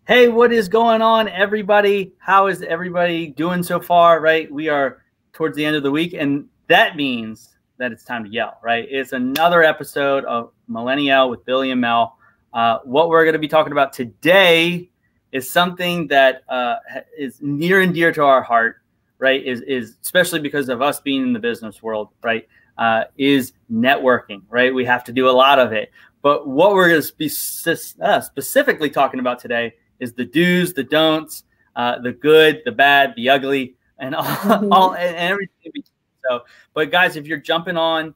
Hey, what is going on, everybody? How is everybody doing so far, right? We are towards the end of the week, and that means that it's time to yell, right? It's another episode of MillenniYell with Billy and Mel. What we're going to be talking about today is something that is near and dear to our heart, right? Is especially because of us being in the business world, right? Is networking, right? We have to do a lot of it. But what we're going to be specifically talking about today is the do's, the don'ts, the good, the bad, the ugly, and all and everything. So, but guys, if you're jumping on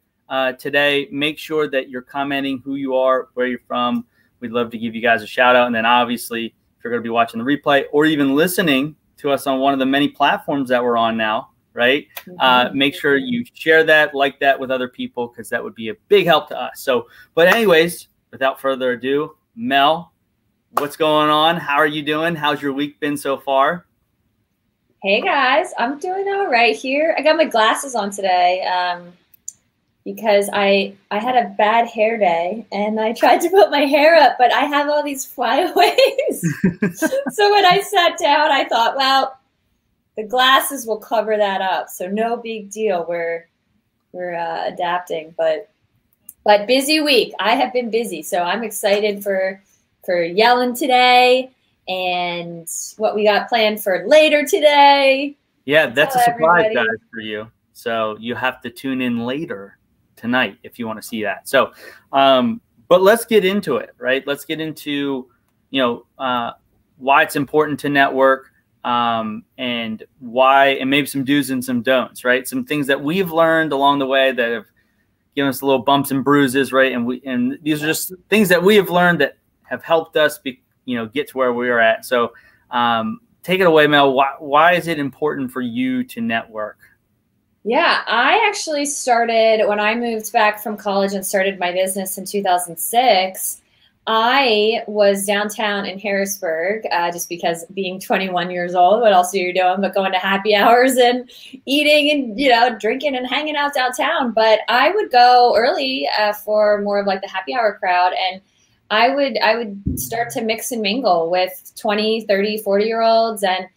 today, make sure that you're commenting who you are, where you're from. We'd love to give you guys a shout out. And then obviously, if you're going to be watching the replay or even listening to us on one of the many platforms that we're on now, right? Make sure you share that, like that with other people, because that would be a big help to us. So, but anyways, without further ado, Mel, what's going on? How are you doing? How's your week been so far? Hey guys, I'm doing all right here. I got my glasses on today because I had a bad hair day and I tried to put my hair up, but I have all these flyaways. So when I sat down, I thought, well, the glasses will cover that up, so no big deal. We're adapting, but busy week. I have been busy, so I'm excited for yelling today and what we got planned for later today. Yeah, that's a surprise, guys, for you. So you have to tune in later tonight if you want to see that. So, but let's get into it, right? Let's get into, why it's important to network. And why, and maybe some do's and some don'ts, right? Some things that we've learned along the way that have given us little bumps and bruises, right? And these are just things that we have learned that have helped us get to where we are at. So take it away, Mel. Why is it important for you to network? Yeah, I actually started when I moved back from college and started my business in 2006. I was downtown in Harrisburg just because being 21 years old, what else are you doing but going to happy hours and eating and, drinking and hanging out downtown. But I would go early for more of like the happy hour crowd. And I would start to mix and mingle with 20, 30, 40-year-olds. And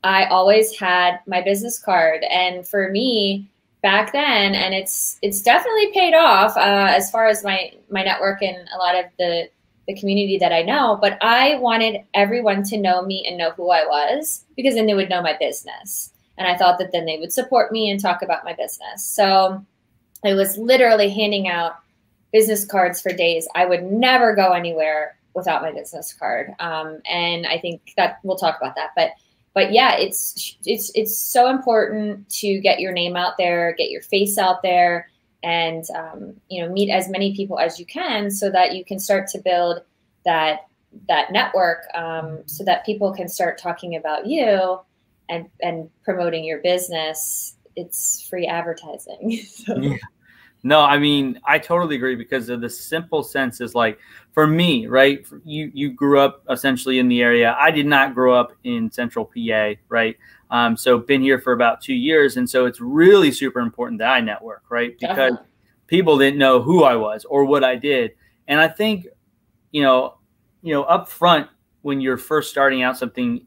I always had my business card. And for me back then, and it's definitely paid off as far as my network and a lot of the community that I know, but I wanted everyone to know me and know who I was, because then they would know my business. And I thought that then they would support me and talk about my business. So I was literally handing out business cards for days. I would never go anywhere without my business card. And I think that we'll talk about that. But yeah, it's so important to get your name out there, get your face out there, and meet as many people as you can so that you can start to build that network so that people can start talking about you and promoting your business. It's free advertising. So. Yeah. No, I mean, I totally agree, because of the simple sense is like, for me, right? You grew up essentially in the area. I did not grow up in central PA, right? So been here for about 2 years. And so it's really super important that I network, right? Because people didn't know who I was or what I did. And I think, up front, when you're first starting out something,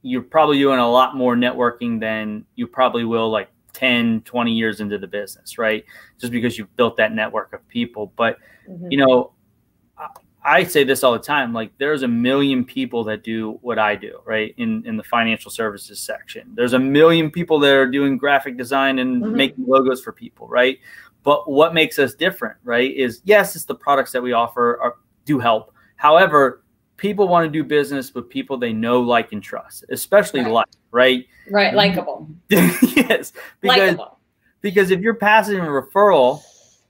you're probably doing a lot more networking than you probably will like 10, 20 years into the business, right? Just because you've built that network of people. But, I say this all the time, like there's a million people that do what I do, right? In the financial services section, there's a million people that are doing graphic design and making logos for people, right? But what makes us different, right, is yes, it's the products that we offer do help. However, people want to do business with people they know, like, and trust, especially right? Right, likable. Yes, because if you're passing a referral,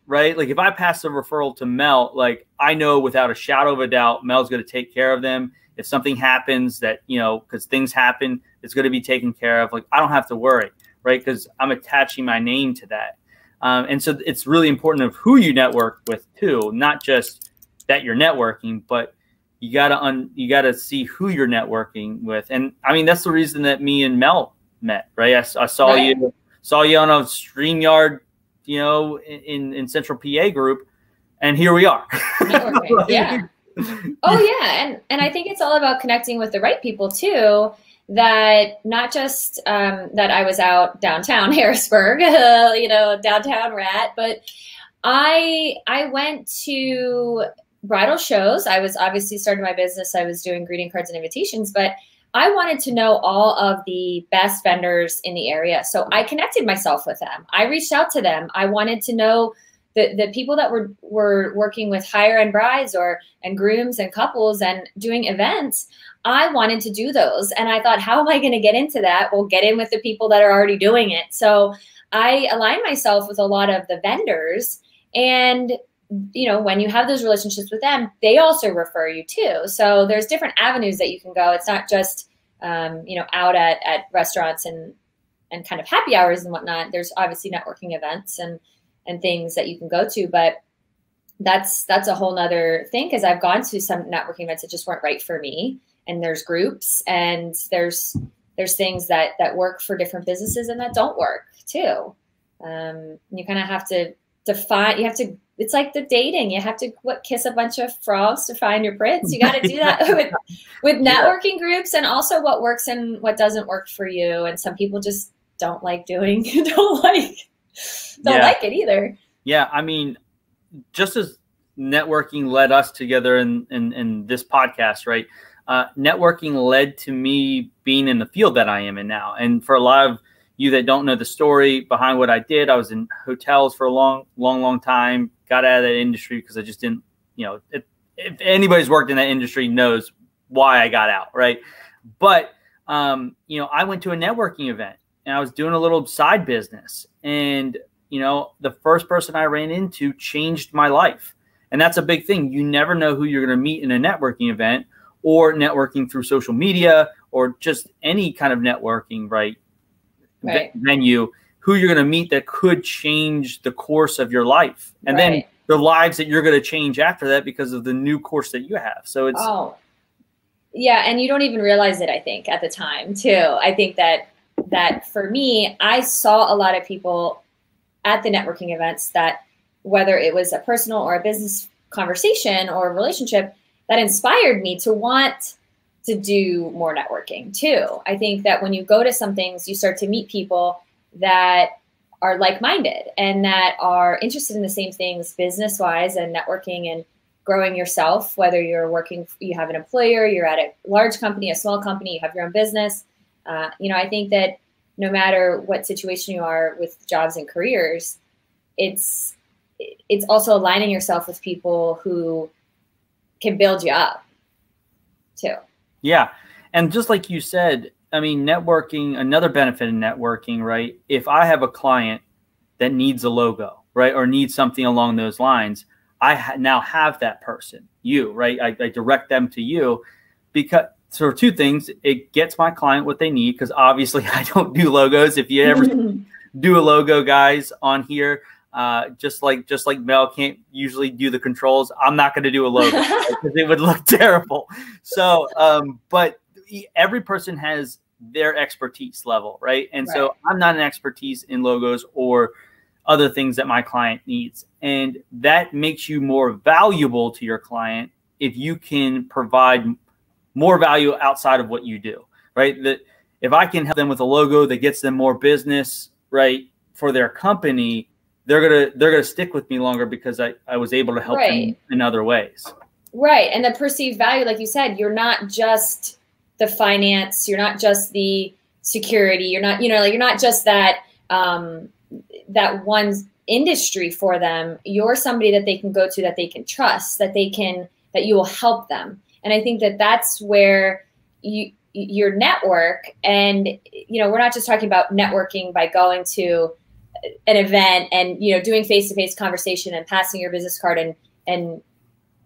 right? Like if I pass a referral to Mel, like I know without a shadow of a doubt, Mel's going to take care of them. If something happens that, because things happen, it's going to be taken care of. Like I don't have to worry, right? Because I'm attaching my name to that. And so it's really important of who you network with too, not just that you're networking, but you gotta see who you're networking with. And I mean, that's the reason that me and Mel met, right? I saw you on a StreamYard, in Central PA group, and here we are. Yeah. Oh yeah, and I think it's all about connecting with the right people too. That not just that I was out downtown Harrisburg, downtown rat, but I went to bridal shows. I was obviously starting my business. I was doing greeting cards and invitations, but I wanted to know all of the best vendors in the area. So I connected myself with them. I reached out to them. I wanted to know the people that were working with higher end brides and grooms and couples and doing events. I wanted to do those. And I thought, how am I going to get into that? Well, get in with the people that are already doing it. So I aligned myself with a lot of the vendors. And, when you have those relationships with them, they also refer you too. So there's different avenues that you can go. It's not just, out at restaurants and kind of happy hours and whatnot. There's obviously networking events and things that you can go to, but that's a whole nother thing. Cause I've gone to some networking events that just weren't right for me. And there's groups and there's things that work for different businesses and that don't work too. You kind of have to define, it's like the dating. You have to kiss a bunch of frogs to find your prince. You got to do that with networking groups, and also what works and what doesn't work for you. And some people just don't like like it either. Yeah. I mean, just as networking led us together in this podcast, right? Networking led to me being in the field that I am in now. And for a lot of you that don't know the story behind what I did, I was in hotels for a long time, got out of that industry because I just didn't, if anybody's worked in that industry knows why I got out. Right. But, I went to a networking event and I was doing a little side business, and, the first person I ran into changed my life. And that's a big thing. You never know who you're going to meet in a networking event or networking through social media or just any kind of networking, right? Venue, who you're going to meet that could change the course of your life. And then the lives that you're going to change after that because of the new course that you have. So it's. Oh, yeah. And you don't even realize it, I think, at the time too. I think that for me, I saw a lot of people at the networking events that, whether it was a personal or a business conversation or a relationship, that inspired me to want to do more networking too. I think that when you go to some things, you start to meet people that are like-minded and that are interested in the same things business-wise and networking and growing yourself, whether you're working, you have an employer, you're at a large company, a small company, you have your own business. I think that no matter what situation you are with jobs and careers, it's also aligning yourself with people who can build you up too. Yeah. And just like you said, I mean, networking, another benefit in networking, right? If I have a client that needs a logo, right, or needs something along those lines, I now have that person, you, right? I direct them to you because, so two things, it gets my client what they need, because obviously I don't do logos. If you ever do a logo, guys, on here, just like Mel can't usually do the controls, I'm not going to do a logo because it would look terrible. So, but every person has their expertise level, right? And so I'm not an expertise in logos or other things that my client needs. And that makes you more valuable to your client if you can provide more value outside of what you do, right? That if I can help them with a logo that gets them more business, right, for their company, they're gonna stick with me longer because I was able to help them in other ways. Right. And the perceived value, like you said, you're not just the finance, you're not just the security, you're not, you're not just that that one industry for them. You're somebody that they can go to, that they can trust, that you will help them. And I think that that's where your network, and we're not just talking about networking by going to an event and doing face-to-face conversation and passing your business card and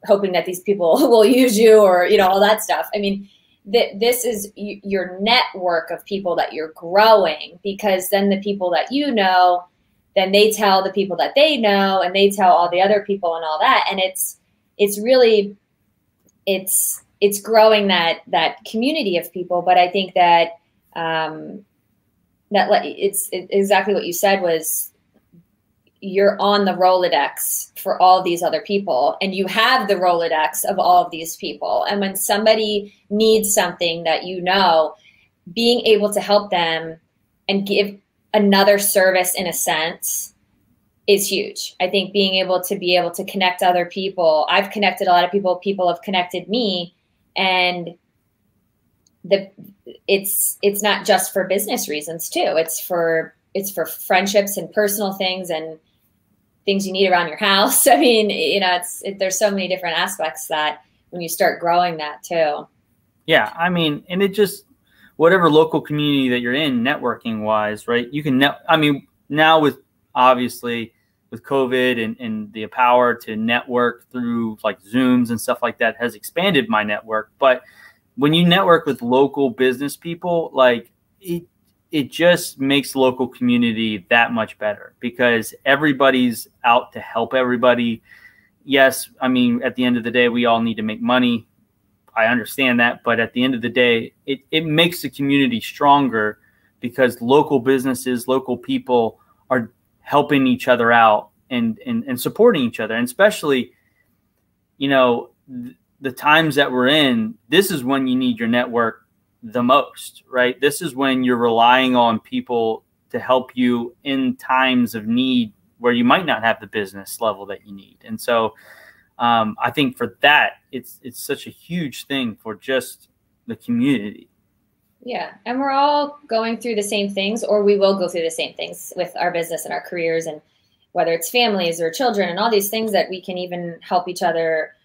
hoping that these people will use you, or all that stuff. I mean, this is your network of people that you're growing, because then the people that then they tell the people that they know, and they tell all the other people and all that, and it's really growing that community of people. But I think that it's exactly what you said was you're on the Rolodex for all these other people, and you have the Rolodex of all of these people. And when somebody needs something that you know, being able to help them and give another service in a sense is huge. I think being able to connect other people. I've connected a lot of people. People have connected me, and it's not just for business reasons too. It's for friendships and personal things and things you need around your house. I mean, you know, there's so many different aspects that when you start growing that too. Yeah. I mean, and it just, whatever local community that you're in networking wise, right? You can, I mean, now with obviously with COVID and the power to network through like Zooms and stuff like that has expanded my network. But when you network with local business people, like it just makes local community that much better because everybody's out to help everybody. Yes, I mean, at the end of the day, we all need to make money. I understand that. But at the end of the day, it makes the community stronger because local businesses, local people are helping each other out and supporting each other. And especially, you know, the times that we're in, this is when you need your network the most, right? This is when you're relying on people to help you in times of need where you might not have the business level that you need. And so I think for that, it's such a huge thing for just the community. Yeah. And we're all going through the same things, or we will go through the same things with our business and our careers, and whether it's families or children and all these things that we can even help each other,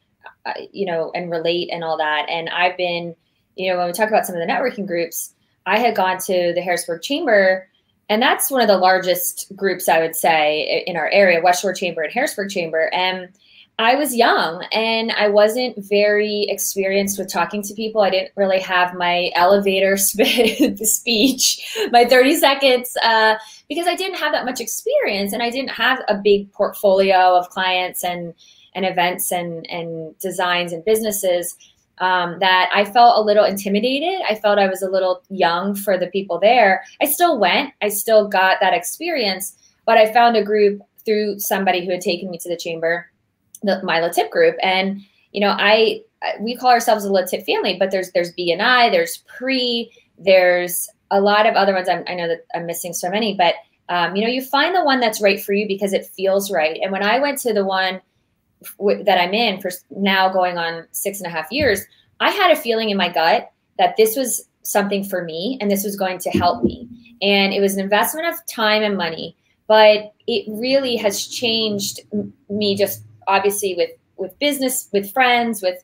you know, and relate and all that. And I've been, you know, when we talk about some of the networking groups, I had gone to the Harrisburg Chamber, and that's one of the largest groups, I would say, in our area, West Shore Chamber and Harrisburg Chamber. And I was young and I wasn't very experienced with talking to people. I didn't really have my elevator speech, my 30 seconds, because I didn't have that much experience, and I didn't have a big portfolio of clients and events and designs and businesses. That I felt a little intimidated. I felt I was a little young for the people there. I still went. I still got that experience, but I found a group through somebody who had taken me to the chamber, my LaTip group. And, you know, we call ourselves a LaTip family, but there's BNI, there's Pre, there's a lot of other ones. I know that I'm missing so many, but, you know, you find the one that's right for you because it feels right. And when I went to the one that I'm in for now going on 6.5 years, I had a feeling in my gut that this was something for me and this was going to help me. And it was an investment of time and money, but it really has changed me, just obviously with business, with friends, with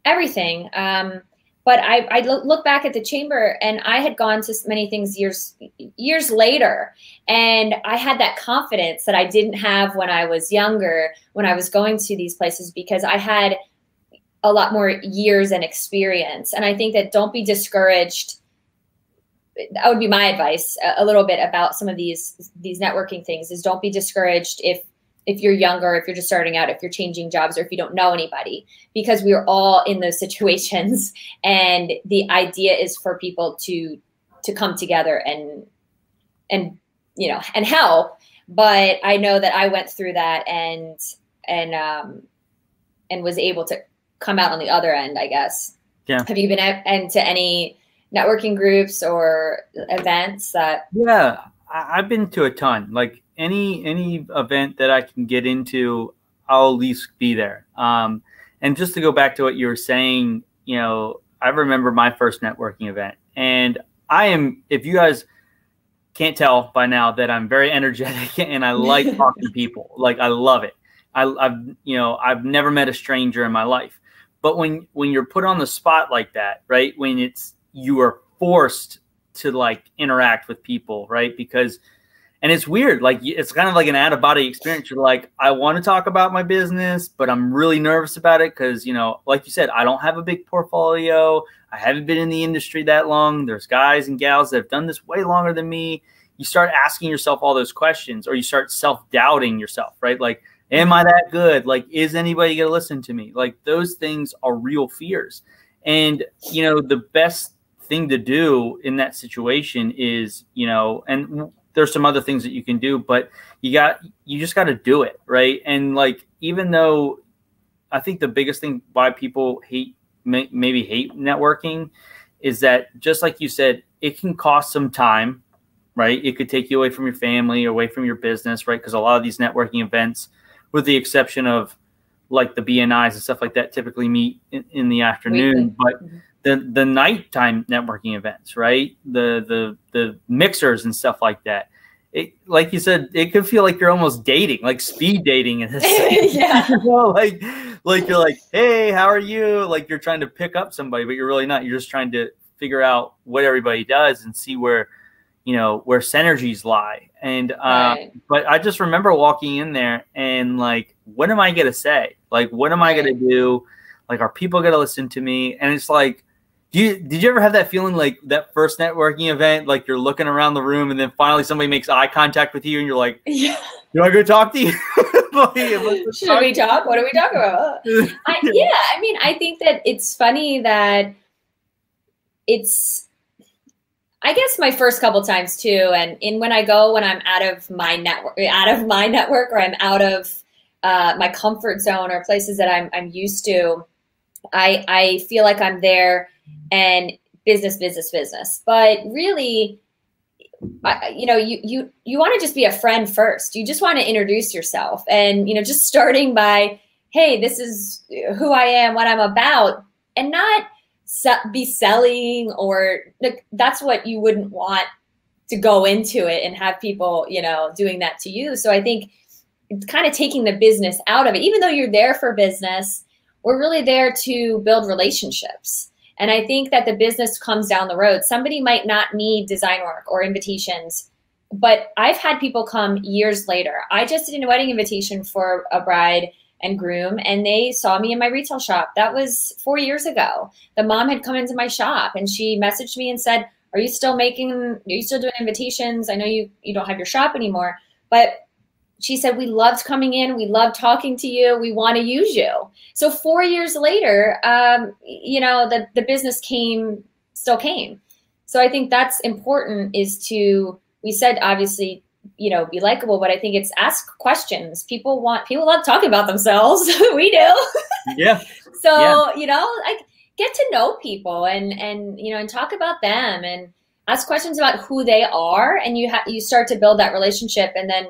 everything. But I look back at the chamber, and I had gone to many things years later, and I had that confidence that I didn't have when I was younger, when I was going to these places, because I had a lot more years and experience. And I think that don't be discouraged. That would be my advice a little bit about some of these networking things, is don't be discouraged if you're younger, if you're just starting out, if you're changing jobs, or if you don't know anybody, because we're all in those situations. And the idea is for people to come together and you know, and help. But I know that I went through that and was able to come out on the other end, I guess. Yeah. Have you been into any networking groups or events that? Yeah, I've been to a ton. Like any event that I can get into, I'll at least be there. And just to go back to what you were saying, you know, I remember my first networking event, and I am, if you guys can't tell by now, that I'm very energetic and I like talking to people. Like, I love it. I've never met a stranger in my life. But when you're put on the spot like that, right? When you are forced to like interact with people, right? Because, and it's weird, like it's kind of like an out of body experience. You're like, I want to talk about my business, but I'm really nervous about it because, you know, like you said, I don't have a big portfolio. I haven't been in the industry that long. There's guys and gals that have done this way longer than me. You start asking yourself all those questions, or you start self-doubting yourself, right? Like, am I that good? Like, is anybody going to listen to me? Like, those things are real fears. And, you know, the best thing to do in that situation is, you know, and there's some other things that you can do, but you just got to do it. Right. And like, even though I think the biggest thing why people maybe hate networking is that, just like you said, it can cost some time, right? It could take you away from your family, away from your business, right? Because a lot of these networking events, with the exception of like the BNIs and stuff like that, typically meet in the afternoon. Weekly. But the nighttime networking events, right? The mixers and stuff like that. It, like you said, it could feel like you're almost dating, like speed dating in this. Yeah. You know, like you're like, hey, how are you? Like you're trying to pick up somebody, but you're really not. You're just trying to figure out what everybody does and see where synergies lie. And Right. but I just remember walking in there and like, what am I gonna say? Like, what am I gonna do? Like, are people gonna listen to me? And it's like, did you ever have that feeling, like that first networking event, like you're looking around the room and then finally somebody makes eye contact with you and you're like, yeah, do I go talk to you? Should we talk? What are we talking about? I mean, I think that it's funny that it's, I guess, my first couple times too. And when I'm out of my network, or I'm out of my comfort zone or places that I'm used to, I feel like I'm there and business. But really, you want to just be a friend first. You just want to introduce yourself, and just starting by, hey, this is who I am, what I'm about, and not be selling, or that's what you wouldn't want to go into it and have people doing that to you. So I think it's kind of taking the business out of it. Even though you're there for business, we're really there to build relationships. And I think that the business comes down the road. Somebody might not need design work or invitations, but I've had people come years later. I just did a wedding invitation for a bride and groom, and they saw me in my retail shop. That was 4 years ago. The mom had come into my shop and she messaged me and said, are you still doing invitations? I know you don't have your shop anymore, but she said, we loved coming in. We loved talking to you. We want to use you. So 4 years later, the business still came. So I think that's important, is we said, obviously, be likable, but I think it's ask questions. People love talking about themselves. We do. Yeah. So, like, get to know people and talk about them and ask questions about who they are. And you start to build that relationship. And then,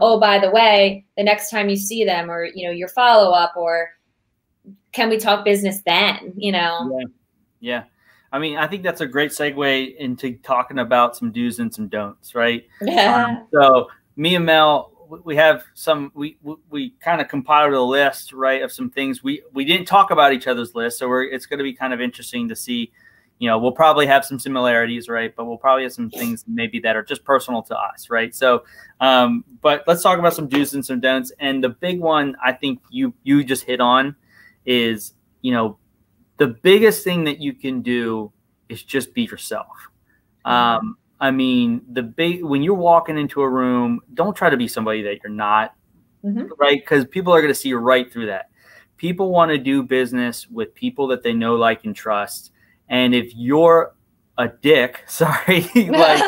oh, by the way, the next time you see them, or, your follow-up, or can we talk business then, Yeah. I mean, I think that's a great segue into talking about some do's and some don'ts, right? Yeah. So me and Mel, we have we kind of compiled a list, right, of some things. We didn't talk about each other's list, so it's going to be kind of interesting to see. We'll probably have some similarities, right? But we'll probably have some things maybe that are just personal to us, right? So, but let's talk about some do's and some don'ts. And the big one, I think you just hit on, is the biggest thing that you can do is just be yourself. I mean, when you're walking into a room, don't try to be somebody that you're not, right? Because people are going to see right through that. People want to do business with people that they know, like, and trust. And if you're a dick, sorry, like,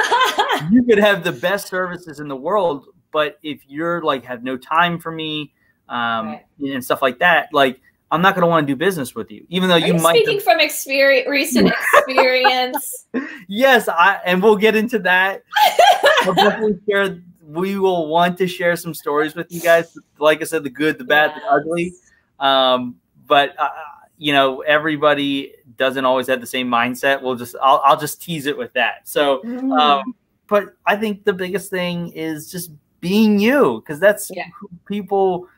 you could have the best services in the world, but if you're like, have no time for me, right, and stuff like that, like, I'm not going to want to do business with you, even though you might. Speaking from recent experience. Yes, and we'll get into that. I'll definitely share. We will want to share some stories with you guys. Like I said, the good, the bad, the ugly. But everybody doesn't always have the same mindset. I'll just tease it with that. So, but I think the biggest thing is just being you, because that's who people.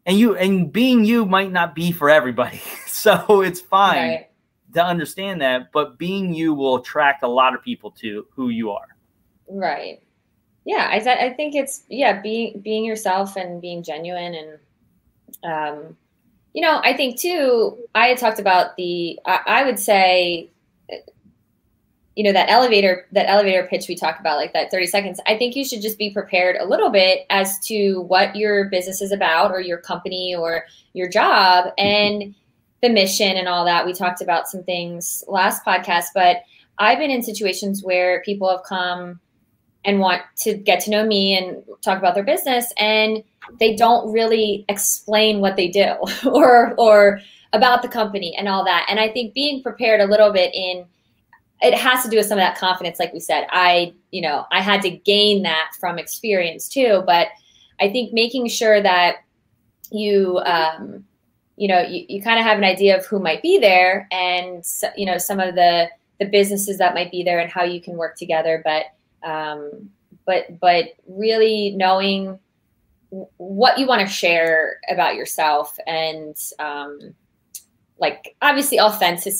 And being you might not be for everybody. So it's fine to understand that, but being you will attract a lot of people to who you are. Right. Yeah. I think it's, being yourself and being genuine. And, I think too, I had talked about I would say, that elevator pitch we talk about, like that 30 seconds, I think you should just be prepared a little bit as to what your business is about, or your company, or your job, and the mission and all that. We talked about some things last podcast, but I've been in situations where people have come and want to get to know me and talk about their business, and they don't really explain what they do or about the company and all that. And I think being prepared a little bit it has to do with some of that confidence. Like we said, I had to gain that from experience too, but I think making sure that you kind of have an idea of who might be there, and some of the businesses that might be there and how you can work together. But really knowing what you want to share about yourself, and like obviously authentic,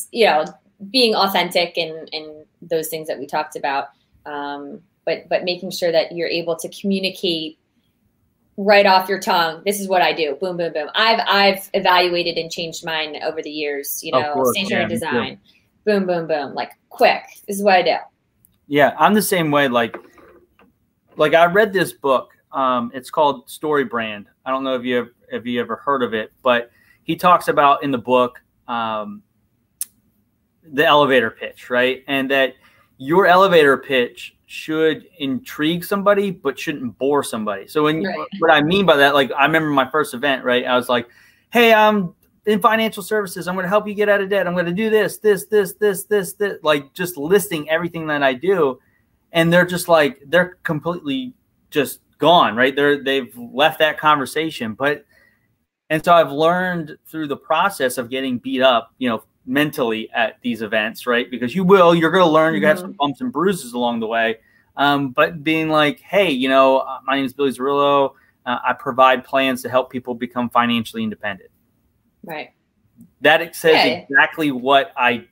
being authentic and those things that we talked about. But making sure that you're able to communicate right off your tongue. This is what I do. Boom, boom, boom. I've evaluated and changed mine over the years, stationery design. Boom, boom, boom. Like quick. This is what I do. Yeah, I'm the same way. Like I read this book. It's called Story Brand. I don't know if you ever heard of it, but he talks about in the book the elevator pitch, right? And that your elevator pitch should intrigue somebody, but shouldn't bore somebody. So what I mean by that, like I remember my first event, right? I was like, hey, I'm in financial services. I'm going to help you get out of debt. I'm going to do this, like just listing everything that I do. And they're just like, they're completely just gone, right? They've left that conversation. And so I've learned through the process of getting beat up, mentally at these events, right? Because you're going to learn, you're going to have some bumps and bruises along the way. But being like, hey, my name is Billy Zerillo. I provide plans to help people become financially independent. Right. That says exactly what I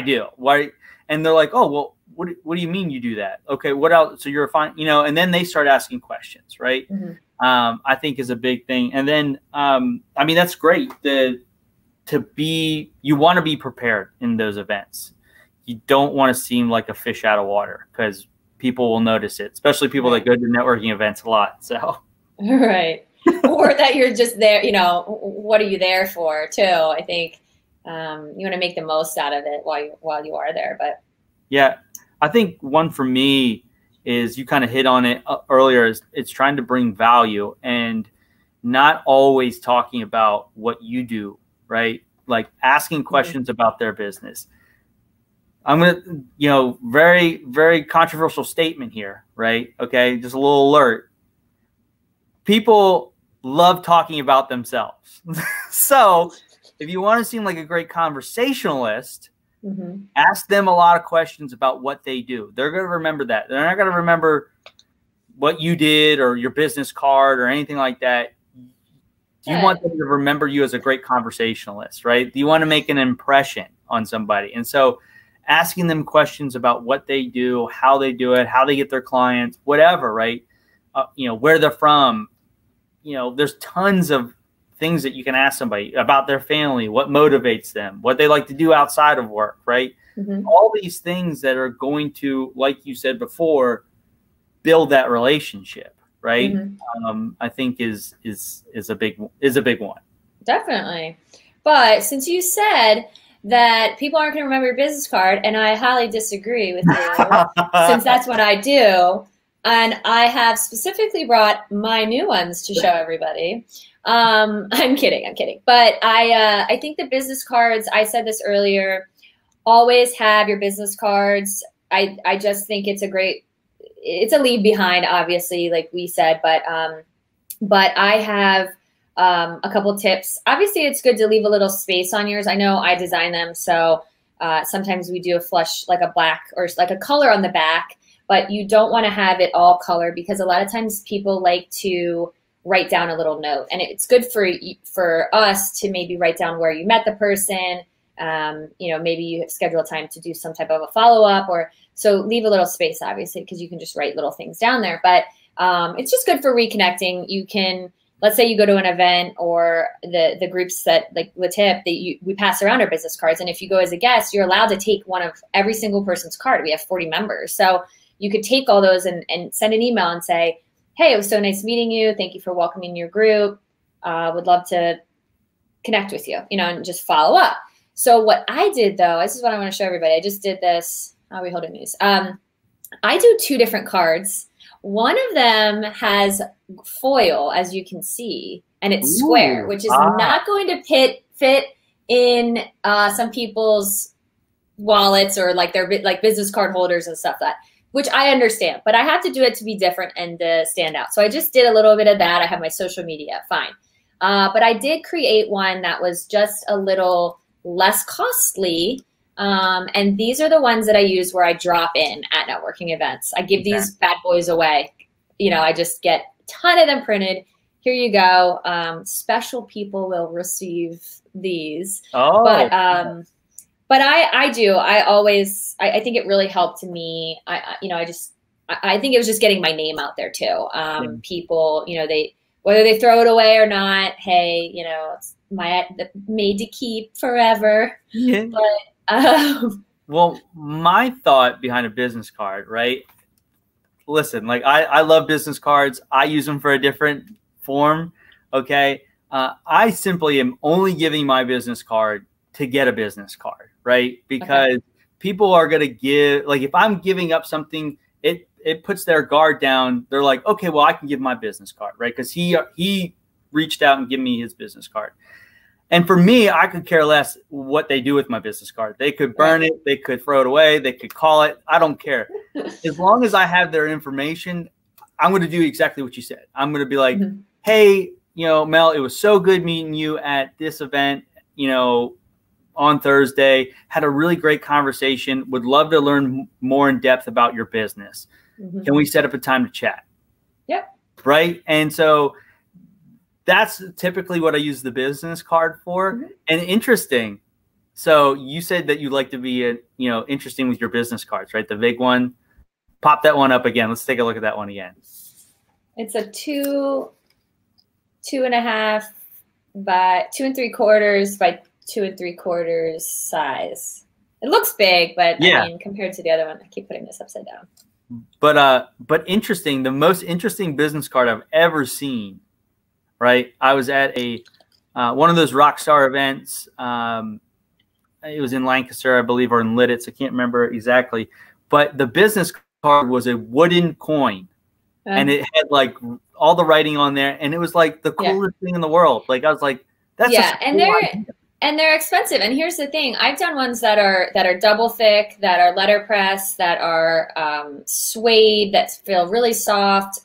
do. Right. And they're like, oh, well, what do you mean you do that? Okay. What else? So you're fine, and then they start asking questions, right? Mm-hmm. I think is a big thing. And then, that's great. You want to be prepared in those events. You don't want to seem like a fish out of water, because people will notice it, especially people that go to networking events a lot. So. Right. Or that you're just there, what are you there for too? I think you want to make the most out of it while you are there. But yeah, I think one for me is, you kind of hit on it earlier, is it's trying to bring value and not always talking about what you do, right? Like asking questions about their business. I'm going to, very, very controversial statement here, right? Okay. Just a little alert. People love talking about themselves. So if you want to seem like a great conversationalist, ask them a lot of questions about what they do. They're going to remember that. They're not going to remember what you did or your business card or anything like that. You want them to remember you as a great conversationalist, right? You want to make an impression on somebody. And so asking them questions about what they do, how they do it, how they get their clients, whatever, right? Where they're from. There's tons of things that you can ask somebody about their family, what motivates them, what they like to do outside of work, right? Mm-hmm. All these things that are going to, like you said before, build that relationship, right? Mm-hmm. I think is a big one. Definitely. But since you said that people aren't going to remember your business card, and I highly disagree with you, since that's what I do. And I have specifically brought my new ones to show everybody. I'm kidding. But I think the business cards, I said this earlier, always have your business cards. I just think it's a leave behind, obviously, like we said, but I have a couple tips. Obviously, it's good to leave a little space on yours. I know I design them, so sometimes we do a flush, like a black or like a color on the back. But you don't want to have it all color, because a lot of times people like to write down a little note, and it's good for us to maybe write down where you met the person. Maybe you schedule a time to do some type of a follow-up, so leave a little space, obviously, because you can just write little things down there. But it's just good for reconnecting. You can, let's say you go to an event, or the groups that, like the tip, we pass around our business cards. And if you go as a guest, you're allowed to take one of every single person's card. We have 40 members. So you could take all those and send an email and say, hey, it was so nice meeting you. Thank you for welcoming your group. Would love to connect with you, and just follow up. So what I did, though, this is what I want to show everybody. I just did this. How are we holding these? I do 2 different cards. one of them has foil, as you can see, and it's Ooh, square, which is not going to fit in some people's wallets or like their like business card holders and stuff which I understand, but I have to do it to be different and to stand out. So I just did a little bit of that. I have my social media, fine. But I did create one that was just a little less costly. And these are the ones that I use where I drop in at networking events. I give these bad boys away. You know, I just get a ton of them printed. Here you go. Special people will receive these. Oh. But I do. I think it really helped me. I think it was just getting my name out there too. People, you know, whether they throw it away or not, hey, you know, it's made to keep forever. Yeah. But well, my thought behind a business card, right? Listen, like I love business cards. I use them for a different form. Okay. I simply am only giving my business card to get a business card, right? Because people are going to give, like, if I'm giving up something, it puts their guard down. They're like, okay, well, I can give my business card, right? Because he reached out and gave me his business card. And for me, I could care less what they do with my business card. They could burn it. They could throw it away. They could call it. I don't care. As long as I have their information, I'm going to do exactly what you said. I'm going to be like, hey, you know, Mel, it was so good meeting you at this event, you know, on Thursday. Had a really great conversation. Would love to learn more in depth about your business. Can we set up a time to chat? Yep. Right. And so that's typically what I use the business card for. And interesting. So you said that you like to be, interesting with your business cards, right? The big one. Pop that one up again. Let's take a look at that one again. It's a 2.5 by 2 3/4 by 2 3/4 size. It looks big, but I mean, compared to the other one, I keep putting this upside down. But interesting. The most interesting business card I've ever seen. Right. I was at one of those Rockstar events. It was in Lancaster, I believe, or in Lidditz. I can't remember exactly. But the business card was a wooden coin. And it had like all the writing on there. And it was like the coolest thing in the world. Like I was like, that's and they're expensive. And here's the thing. I've done ones that are double thick, that are letterpress, that are suede, that feel really soft,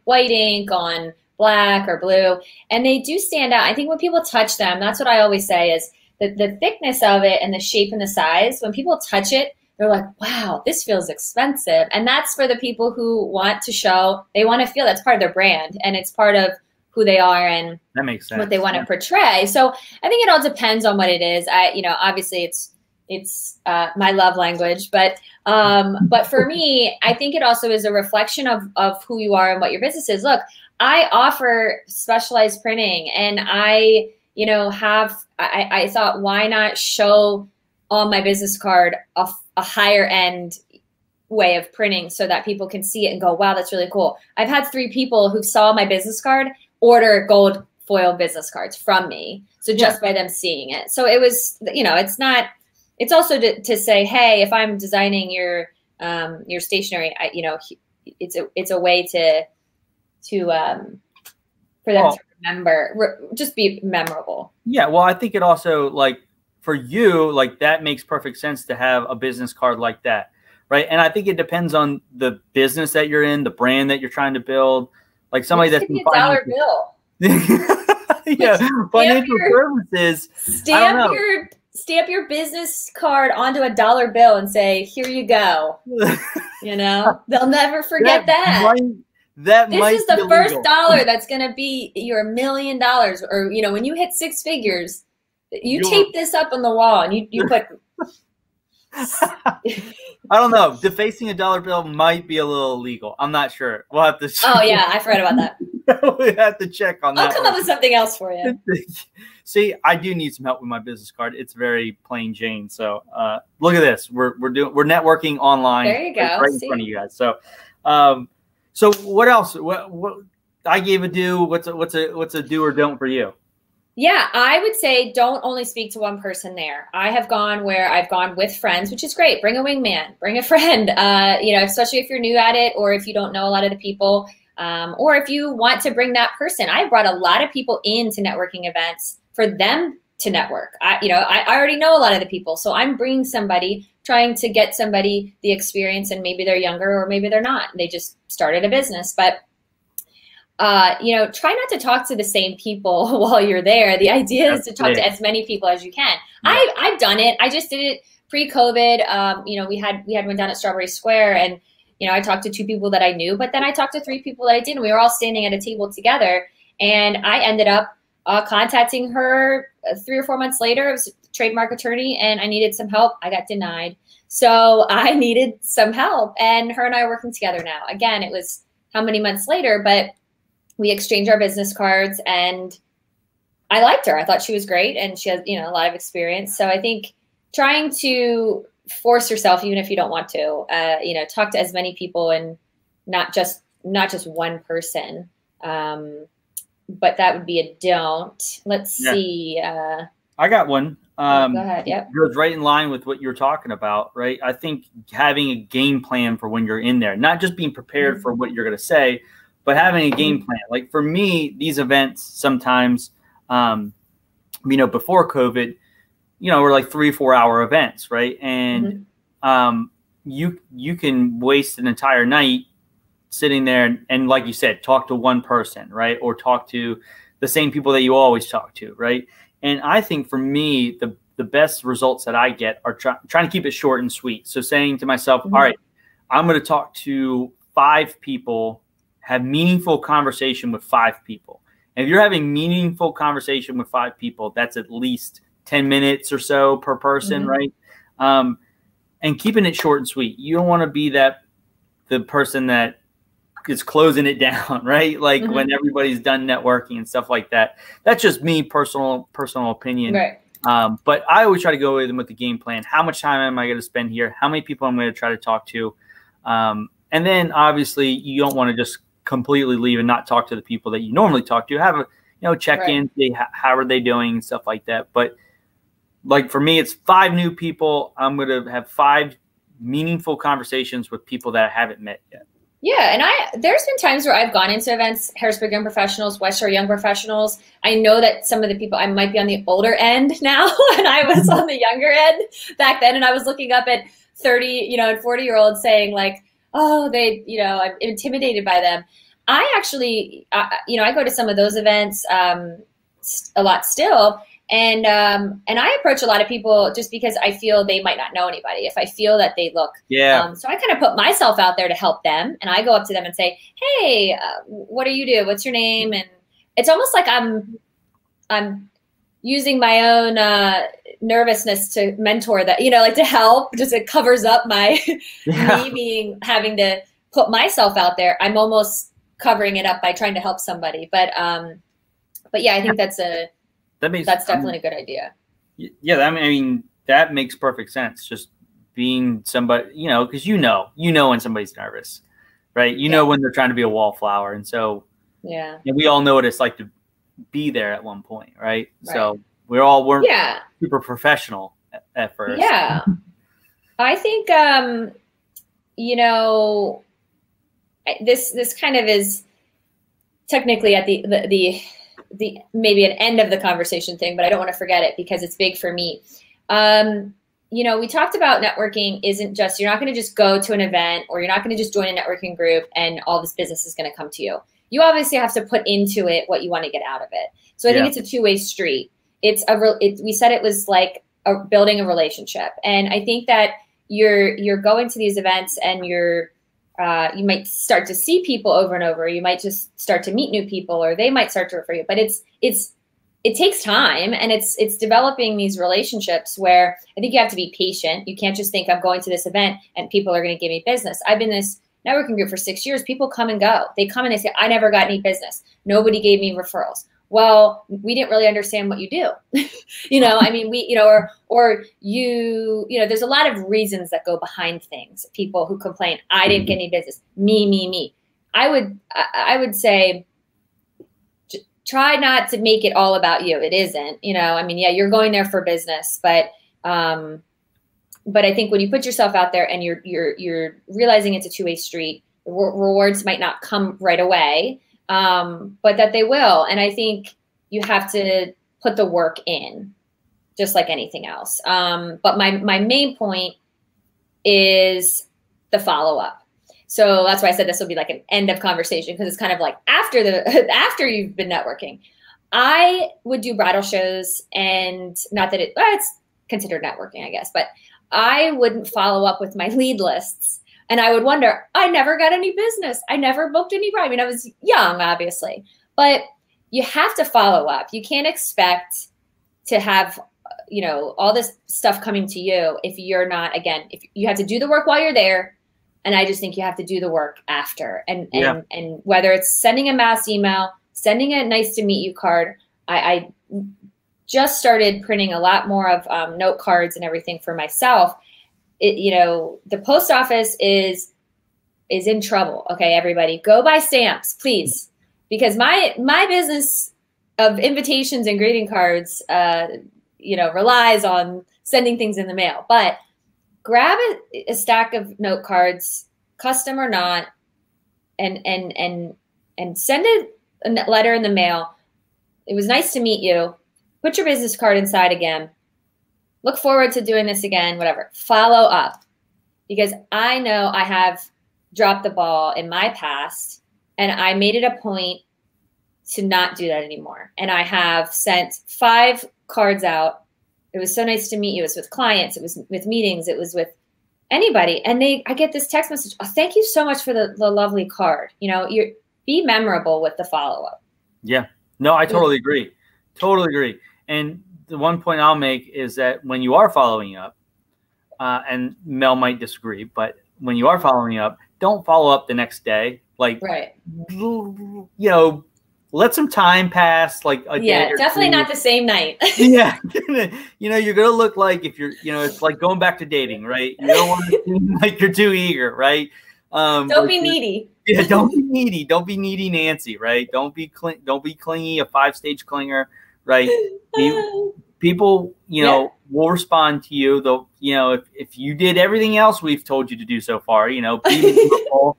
white ink on black or blue, and they do stand out. I think when people touch them, that's what I always say is that the thickness of it and the shape and the size, when people touch it, they're like, wow, this feels expensive. And that's for the people who want to show, they want to feel that's part of their brand and it's part of who they are and that makes sense. What they want to portray. So I think it all depends on what it is. Obviously it's my love language, but for me, I think it also is a reflection of who you are and what your business is. Look, I offer specialized printing, and I thought, why not show on my business card a higher end way of printing so that people can see it and go, wow, that's really cool. I've had 3 people who saw my business card order gold foil business cards from me. So just by them seeing it. So it was, it's also to say, hey, if I'm designing your stationery, it's a way for them to remember, just be memorable. Yeah. Well, I think it also, like, for you, like, that makes perfect sense to have a business card like that. Right. And I think it depends on the business that you're in, the brand that you're trying to build. Like somebody that's a dollar bill. Financial services. Stamp your business card onto a dollar bill and say, here you go. They'll never forget that. This is the first dollar that's going to be your $1 million. Or, when you hit 6 figures, you tape this up on the wall and you put. I don't know. Defacing a dollar bill might be a little illegal. I'm not sure. We'll have to. Oh yeah, I forgot about that. We have to check on that. I'll come up with something else for you. See, I do need some help with my business card. It's very plain Jane. So look at this. We're networking online. There you go. Right in front of you guys. So so what else? What I gave a do. What's a do or don't for you? Yeah, I would say don't only speak to one person there. I have gone where I've gone with friends, which is great. Bring a wingman, bring a friend, especially if you're new at it or if you don't know a lot of the people, or if you want to bring that person. I brought a lot of people into networking events for them to network. I already know a lot of the people, so I'm bringing somebody, trying to get somebody the experience, and maybe they're younger or maybe they're not. They just started a business, but try not to talk to the same people while you're there. The idea is to talk to as many people as you can. Yeah. I've done it. I just did it pre-COVID. We had one down at Strawberry Square, and I talked to 2 people that I knew, but then I talked to 3 people that I didn't. We were all standing at a table together, and I ended up contacting her 3 or 4 months later. I was a trademark attorney, and I needed some help. I got denied, so I needed some help, and her and I are working together now. Again, it was how many months later, but we exchanged our business cards, and I liked her. I thought she was great, and she has, a lot of experience. So I think trying to force yourself, even if you don't want to, talk to as many people and not just one person. But that would be a don't. Let's see. I got one. Go ahead. Yep. It goes right in line with what you're talking about, right? I think having a game plan for when you're in there, not just being prepared for what you're going to say, but having a game plan. Like for me, these events sometimes, before COVID, were like 3 or 4 hour events, right? And you can waste an entire night sitting there and like you said, talk to one person, right? Or talk to the same people that you always talk to, right? And I think for me, the best results that I get are trying to keep it short and sweet. So saying to myself, all right, I'm going to talk to 5 people, have meaningful conversation with 5 people. And if you're having meaningful conversation with 5 people, that's at least 10 minutes or so per person, right? And keeping it short and sweet. You don't want to be the person that is closing it down, right? Like when everybody's done networking and stuff like that. That's just me, personal opinion. Right. But I always try to go with the game plan. How much time am I going to spend here? How many people I'm going to try to talk to? And then obviously you don't want to just completely leave and not talk to the people that you normally talk to. Have a check in, see how are they doing and stuff like that. But like for me, it's 5 new people. I'm going to have 5 meaningful conversations with people that I haven't met yet. Yeah, and there's been times where I've gone into events, Harrisburg Young Professionals, West Shore Young Professionals. I know that some of the people, I might be on the older end now, and I was on the younger end back then, and I was looking up at 30, and 40-year-olds saying like, oh, I'm intimidated by them. I actually, I go to some of those events a lot still, and I approach a lot of people just because I feel they might not know anybody. If I feel that they look, so I kind of put myself out there to help them, and I go up to them and say, hey, what do you do? What's your name? And it's almost like I'm using my own nervousness to mentor that, like to help, just it covers up my me having to put myself out there. I'm almost covering it up by trying to help somebody. But yeah, I think that's definitely a good idea. Yeah. I mean, that makes perfect sense. Just being somebody, because when somebody's nervous, right? You know when they're trying to be a wallflower. And so, we all know what it's like to be there at one point, right? So we're super professional at first. Yeah. I think, this kind of is technically at the maybe an end of the conversation thing, but I don't want to forget it because it's big for me. We talked about networking isn't just, you're not going to just go to an event or you're not going to just join a networking group and all this business is going to come to you. You obviously have to put into it what you want to get out of it. So I think it's a two-way street. We said it was like building a relationship. And I think that you're going to these events and you might start to see people over and over. You might just start to meet new people, or they might start to refer you. But it takes time, and it's developing these relationships where I think you have to be patient. You can't just think I'm going to this event and people are going to give me business. I've been in this networking group for 6 years. People come and go. They come and they say, I never got any business. Nobody gave me referrals. Well, we didn't really understand what you do. There's a lot of reasons that go behind things. People who complain, I didn't get any business, me. I would say try not to make it all about you. It isn't, you know, I mean, yeah, you're going there for business, but I think when you put yourself out there and you're realizing it's a two-way street, rewards might not come right away, but that they will. And I think you have to put the work in, just like anything else. But my main point is the follow-up. So that's why I said this will be like an end of conversation, because it's kind of like after you've been networking. I would do bridal shows, and not that it's considered networking, I guess, but I wouldn't follow up with my lead lists. And I would wonder, I never got any business. I never booked any bride. I mean, I was young, obviously, but you have to follow up. You can't expect to have, you know, all this stuff coming to you if you're not, again, if you have to do the work while you're there. And I just think you have to do the work after. And whether it's sending a mass email, sending a nice to meet you card, I just started printing a lot more of note cards and everything for myself. You know, the post office is in trouble. Okay, everybody, go buy stamps, please, because my business of invitations and greeting cards, you know, relies on sending things in the mail. But grab a stack of note cards, custom or not, and send a letter in the mail. It was nice to meet you. Put your business card inside again. Look forward to doing this again, whatever. Follow up. Because I know I have dropped the ball in my past, and I made it a point to not do that anymore. And I have sent 5 cards out. It was so nice to meet you. It was with clients. It was with meetings. It was with anybody. And I get this text message. Oh, thank you so much for the lovely card. You know, be memorable with the follow-up. Yeah. No, I totally agree. Totally agree. And the one point I'll make is that when you are following up, and Mel might disagree, but when you are following up, don't follow up the next day. Like, right. You know, let some time pass, like a day or definitely 2. not the same night. Yeah. You know, you're going to look like, if you're, you know, it's like going back to dating, right? You don't want to seem like you're too eager, right? Don't be needy. Yeah, don't be needy. Don't be needy Nancy, right? Don't be clingy, a 5-stage clinger, right? People, you know, will respond to you, though. You know, if you did everything else we've told you to do so far, you know, be memorable,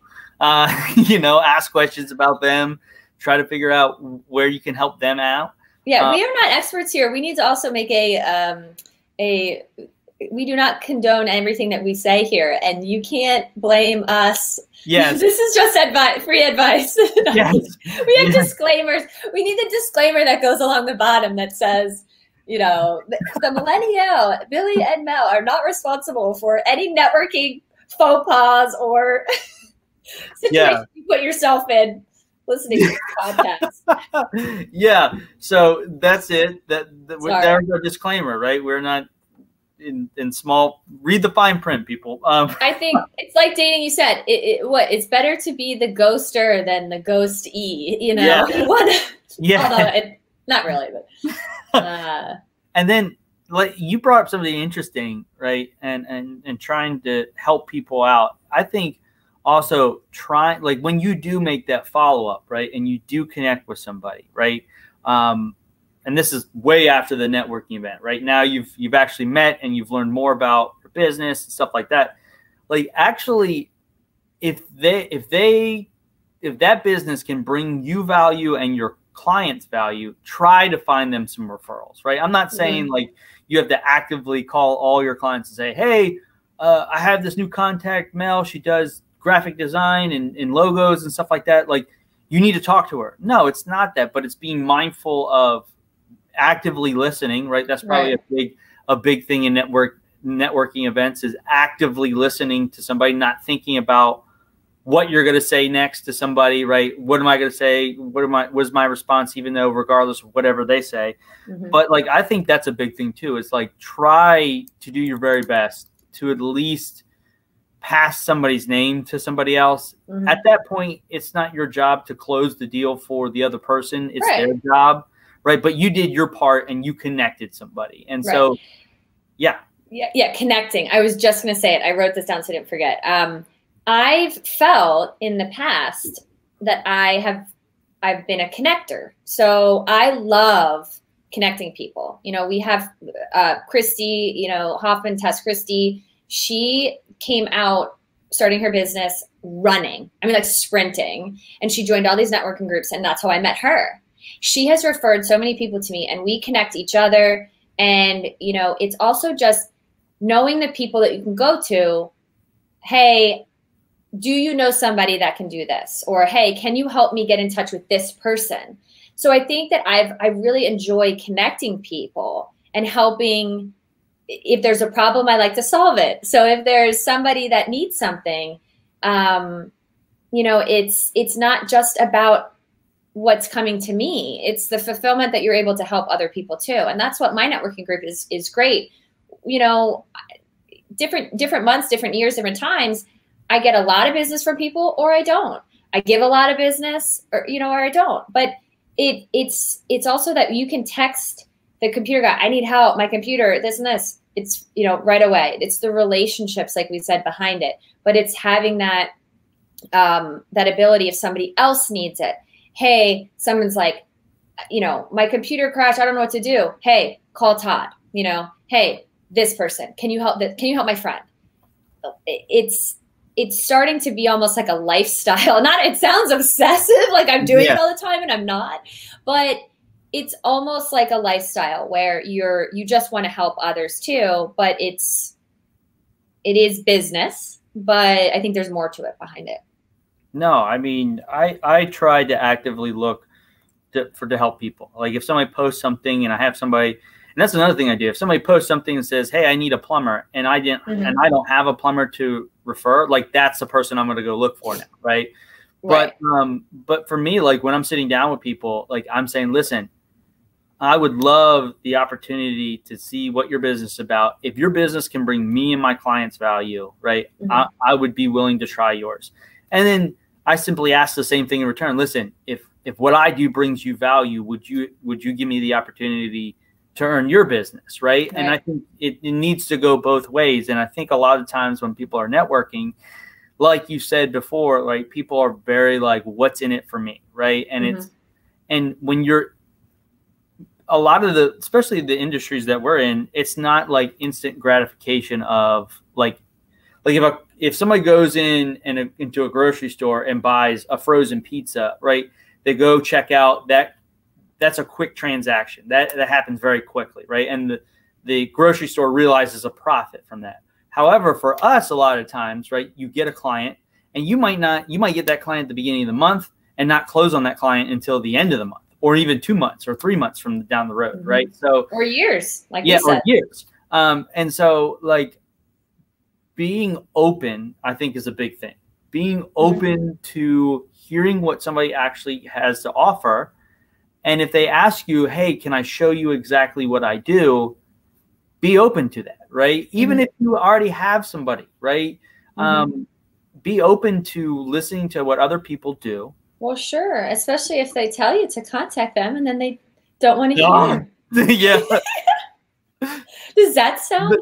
you know, ask questions about them. Try to figure out where you can help them out. Yeah, we are not experts here. We need to also make we do not condone everything that we say here, and you can't blame us. Yes. This is just free advice. Yes. We have disclaimers. We need a disclaimer that goes along the bottom that says, you know, the MillenniYell, Billy and Mel are not responsible for any networking faux pas or situation you put yourself in listening to this podcast. Yeah. So that's it. There's our disclaimer, right? We're not in small. Read the fine print, people. I think it's like dating. You said it's better to be the ghoster than the ghostee. You know. Yeah. Although not really, but. And then, like, you brought up something interesting, right? And trying to help people out. I think also like when you do make that follow up, right, and you do connect with somebody, right? And this is way after the networking event, right? Now you've actually met and you've learned more about your business and stuff like that. Like, actually, if that business can bring you value and your clients value, try to find them some referrals, right? I'm not saying like you have to actively call all your clients and say, hey, I have this new contact, Mel. She does graphic design and logos and stuff like that. Like, you need to talk to her. No, it's not that, but it's being mindful of actively listening, right? That's probably a big thing in networking events, is actively listening to somebody, not thinking about what you're going to say next to somebody, right? What am I going to say? What's my response, even though regardless of whatever they say. But like, I think that's a big thing too. It's like, try to do your very best to at least pass somebody's name to somebody else. At that point, it's not your job to close the deal for the other person. It's their job, right? But you did your part and you connected somebody. And so, yeah, connecting. I was just going to say it. I wrote this down so I didn't forget. I've felt in the past that I have I've been a connector. So I love connecting people. You know, we have Christy, you know, Hoffman Test Christy. She came out starting her business running. I mean, like sprinting. And she joined all these networking groups, and that's how I met her. She has referred so many people to me, and we connect each other. And, you know, it's also just knowing the people that you can go to. Hey, do you know somebody that can do this? Or, hey, can you help me get in touch with this person? So I think that I really enjoy connecting people and helping. If there's a problem, I like to solve it. So if there's somebody that needs something, you know, it's not just about what's coming to me. It's the fulfillment that you're able to help other people too. And that's what my networking group is great. You know, different months, different years, different times, I get a lot of business from people, or I don't. I give a lot of business, or, you know, or I don't. But it's also that you can text the computer guy, I need help, my computer, this and this. It's, you know, right away. It's the relationships, like we said, behind it. But it's having that that ability if somebody else needs it. Hey, someone's like, you know, my computer crashed, I don't know what to do. Hey, call Todd. You know, hey, this person, can you help? Can you help my friend? It's starting to be almost like a lifestyle. Not, it sounds obsessive, like I'm doing it all the time, and I'm not. But it's almost like a lifestyle where you just want to help others too. But it is business. But I think there's more to it behind it. No, I mean, I try to actively look to help people. Like if somebody posts something and I have somebody, and that's another thing I do. If somebody posts something and says, "Hey, I need a plumber," and I don't have a plumber to refer, like that's the person I'm going to go look for now, right? But for me, like when I'm sitting down with people, like I'm saying, listen, I would love the opportunity to see what your business is about. If your business can bring me and my clients value, right, I would be willing to try yours. And then I simply ask the same thing in return. Listen, if what I do brings you value, would you give me the opportunity to earn your business, right? And I think it needs to go both ways. And I think a lot of times when people are networking, like you said before, like people are very like, what's in it for me, right? And and when you're a lot of especially the industries that we're in, it's not like instant gratification of like if somebody goes into a grocery store and buys a frozen pizza, right? They go check out that's a quick transaction that happens very quickly, right? And the grocery store realizes a profit from that. However, for us, a lot of times, right, you get a client and you might get that client at the beginning of the month and not close on that client until the end of the month, or even 2 months or 3 months from down the road, right? So or years, like you said. Or years. And so like being open, I think, is a big thing. Being open to hearing what somebody actually has to offer. And if they ask you, hey, can I show you exactly what I do? Be open to that, right? Even if you already have somebody, right? Be open to listening to what other people do. Well, sure, especially if they tell you to contact them and then they don't want to hear. Yeah. Does that sound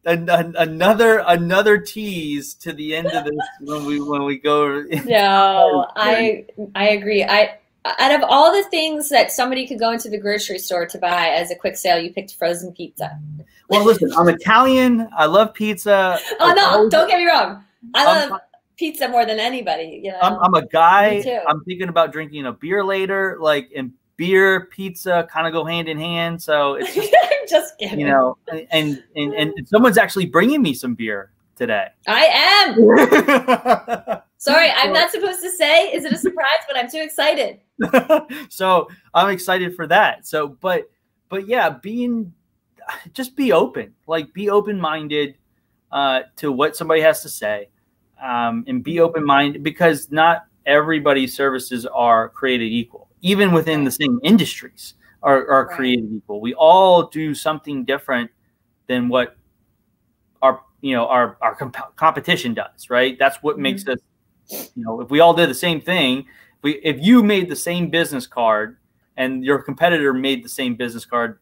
another tease to the end of this when we go? No, I agree. Out of all the things that somebody could go into the grocery store to buy as a quick sale, you picked frozen pizza. Well, listen, I'm Italian. I love pizza. Oh no, don't get me wrong. I love pizza more than anybody. You know, I'm a guy. I'm thinking about drinking a beer later. Like, and beer, pizza kind of go hand in hand. So it's just kidding. You know, and someone's actually bringing me some beer today. I am. Sorry, I'm not supposed to say. Is it a surprise? But I'm too excited. So I'm excited for that. So, but yeah, just be open. Like, be open-minded to what somebody has to say, and be open-minded, because not everybody's services are created equal. Even within the same industries are created equal. We all do something different than what our competition does, right? That's what makes us, if we all did the same thing, if you made the same business card and your competitor made the same business card,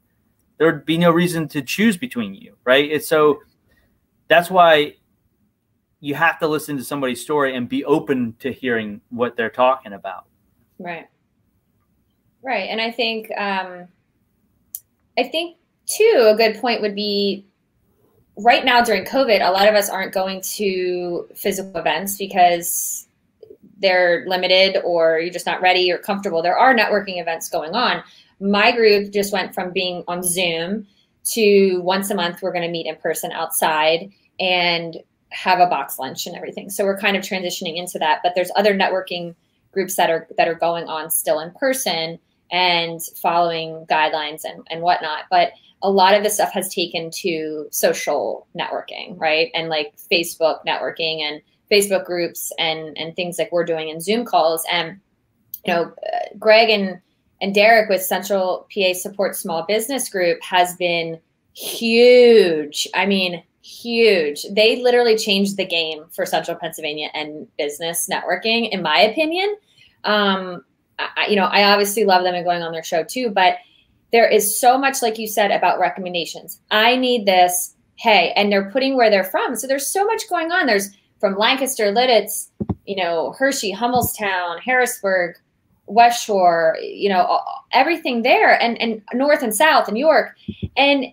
there'd be no reason to choose between you, right? It's so that's why you have to listen to somebody's story and be open to hearing what they're talking about. Right. Right. And I think too, a good point would be right now during COVID, a lot of us aren't going to physical events because they're limited or you're just not ready or comfortable. There are networking events going on. My group just went from being on Zoom to once a month, we're going to meet in person outside and have a box lunch and everything. So we're kind of transitioning into that, but there's other networking groups that are going on still in person and following guidelines and whatnot. But a lot of this stuff has taken to social networking, right? And like Facebook networking and Facebook groups and things like we're doing in Zoom calls. And, Greg and Derek with Central PA Support Small Business Group has been huge. I mean, huge. They literally changed the game for Central Pennsylvania and business networking, in my opinion. I obviously love them and going on their show too, but there is so much, like you said, about recommendations. I need this. Hey, and they're putting where they're from. So there's so much going on. There's from Lancaster, Lidditz, Hershey, Hummelstown, Harrisburg, West Shore, everything there, and North and South and York. And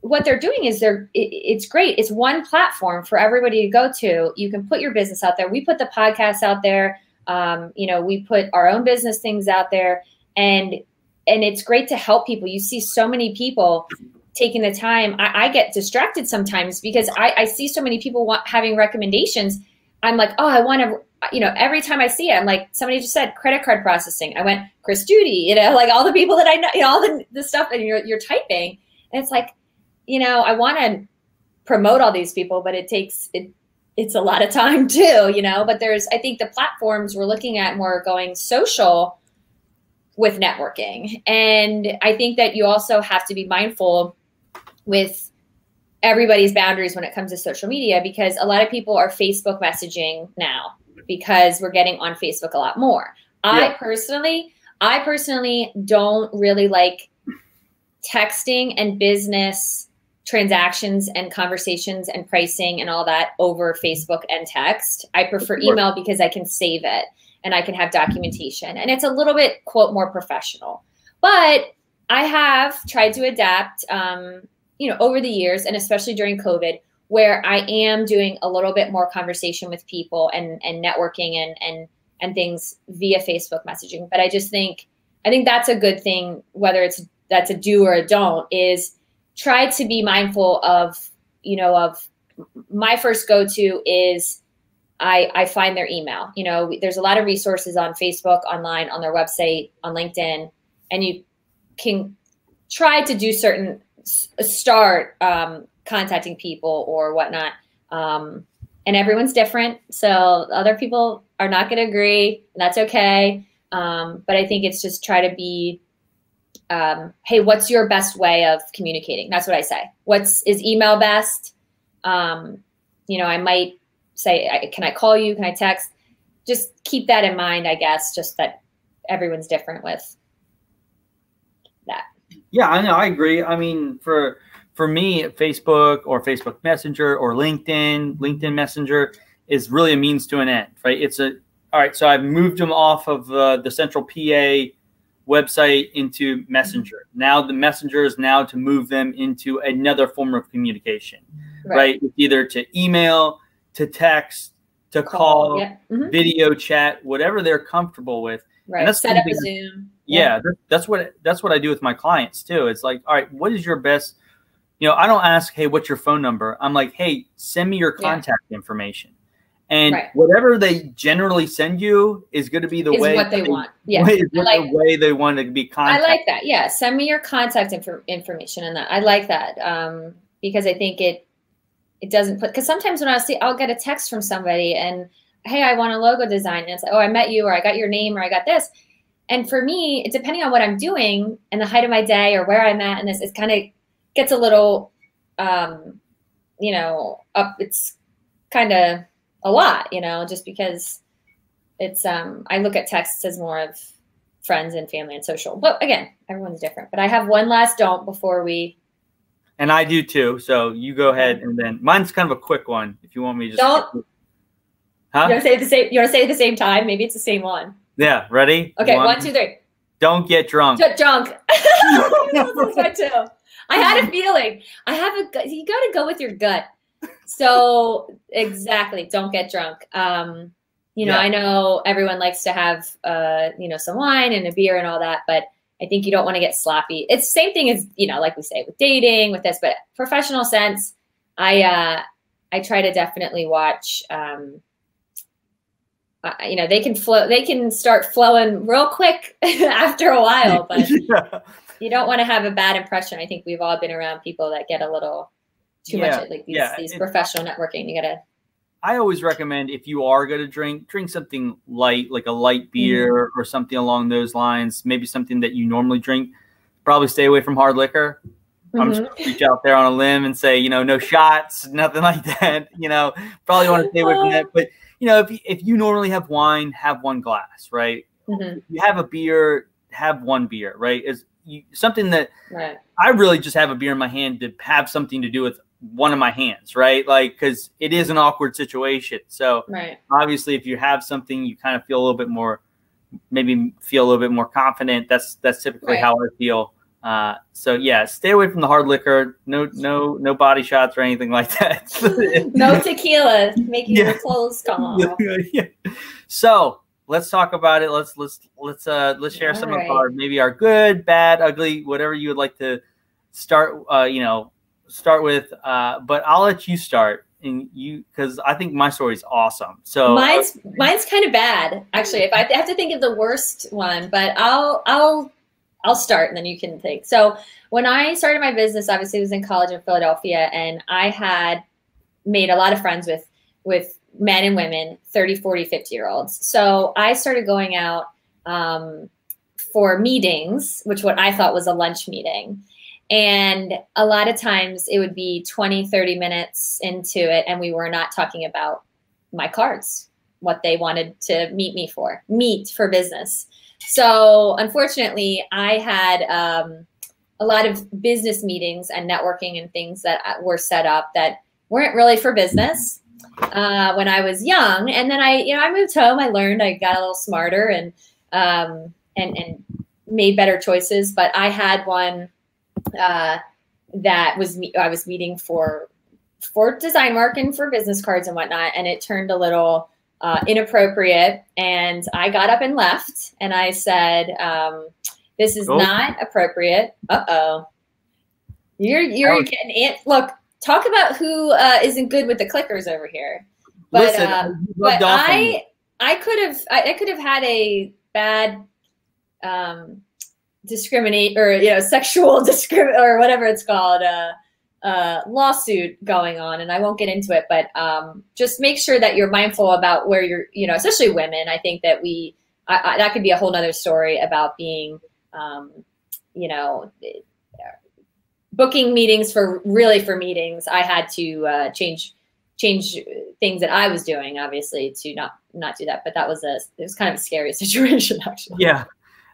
what they're doing is it's great. It's one platform for everybody to go to. You can put your business out there. We put the podcasts out there. We put our own business things out there, and it's great to help people. You see so many people taking the time. I get distracted sometimes because I see so many people having recommendations. I'm like, oh, I want to, every time I see it, I'm like, somebody just said credit card processing. I went, Chris Judy, like all the people that I know, all the stuff that you're typing. And it's like, I want to promote all these people, but it's a lot of time too, but I think the platforms we're looking at more going social with networking. And I think that you also have to be mindful with everybody's boundaries when it comes to social media, because a lot of people are Facebook messaging now because we're getting on Facebook a lot more. Yeah. I personally don't really like texting and business transactions and conversations and pricing and all that over Facebook and text. I prefer email because I can save it and I can have documentation, and it's a little bit, quote, more professional. But I have tried to adapt, over the years, and especially during COVID, where I am doing a little bit more conversation with people and networking and things via Facebook messaging. But I think that's a good thing, whether that's a do or a don't, is try to be mindful of my first go-to is I find their email. There's a lot of resources on Facebook, online, on their website, on LinkedIn, and you can try to start contacting people or whatnot. And everyone's different. So other people are not going to agree, and that's okay. But I think it's just try to be, hey, what's your best way of communicating? That's what I say. Is email best? I might say, can I call you? Can I text? Just keep that in mind, I guess, just that everyone's different with that. Yeah, I know. I agree. I mean, for me, Facebook or Facebook Messenger or LinkedIn Messenger is really a means to an end, right? All right. So I've moved them off of the Central PA website into Messenger. Now the Messenger is now to move them into another form of communication, right? Either to email, to text, to call, yeah. Video chat, whatever they're comfortable with. Right. And that's set up a Zoom. Yeah, that's what I do with my clients too. It's like, all right, what is your best? I don't ask, hey, what's your phone number? I'm like, hey, send me your contact information, and whatever they generally send you is going to be the way what they want. Yeah, the way they want to be contacted. I like that. Yeah, send me your contact information, and that I like that because I think it doesn't put, because sometimes when I'll get a text from somebody and, hey, I want a logo design, and it's like, oh, I met you, or I got your name, or I got this. And for me, depending on what I'm doing and the height of my day or where I'm at, and it kind of gets a little, up. It's kind of a lot, just because it's, I look at texts as more of friends and family and social. But again, everyone's different. But I have one last don't before we. And I do too. So you go ahead, and then mine's kind of a quick one. If you want me to just. Don't. Huh? You want to say it at the same time? Maybe it's the same one. Yeah. Ready? Okay. 1, 2, 3. Don't get drunk. Drunk. Too. I had a feeling. You got to go with your gut. So exactly, don't get drunk. You know, I know everyone likes to have, you know, some wine and a beer and all that, but I think you don't want to get sloppy. It's the same thing as, you know, like we say with dating, with this, but professional sense, I try to definitely watch, you know, they can start flowing real quick after a while, but you don't want to have a bad impression. I think we've all been around people that get a little too much at like these professional networking. You gotta. I always recommend if you are going to drink something light, like a light beer or something along those lines. Maybe something that you normally drink. Probably stay away from hard liquor. I'm just going to reach out there on a limb and say, you know, no shots, nothing like that. You know, probably want to stay away from that. But you know, if you normally have wine, have one glass, right? If you have a beer, have one beer, right? Is something that I really just have a beer in my hand to have something to do with one of my hands, right? Like, because it is an awkward situation. So obviously, if you have something, you kind of feel a little bit more, maybe feel a little bit more confident. That's typically how I feel. So yeah, stay away from the hard liquor. No body shots or anything like that. No tequila making your clothes come off. So let's talk about it. Let's share some of our maybe our good, bad, ugly, whatever you would like to start. Start with. But I'll let you start, and because I think my story is awesome. So mine's kind of bad actually. If I have to think of the worst one, but I'll start and then you can think. So when I started my business, obviously I was in college in Philadelphia, and I had made a lot of friends with men and women, 30, 40, 50-year-olds. So I started going out for meetings, what I thought was a lunch meeting. And a lot of times it would be 20, 30 minutes into it, and we were not talking about my cards, what they wanted to meet for business. So unfortunately, I had a lot of business meetings and networking and things that were set up that weren't really for business when I was young. And then I moved home. I learned. I got a little smarter and made better choices. But I had one that was I was meeting for design work and for business cards and whatnot, and it turned a little inappropriate, and I got up and left, and I said, this is not appropriate. You're getting it. Look, talk about who isn't good with the clickers over here. But I could have had a bad discriminate or sexual discriminate or whatever it's called lawsuit going on, and I won't get into it, but just make sure that you're mindful about where you're, especially women. I think that that could be a whole nother story about being, booking meetings for meetings. I had to change things that I was doing, obviously, to not do that. But it was kind of a scary situation, actually. Yeah,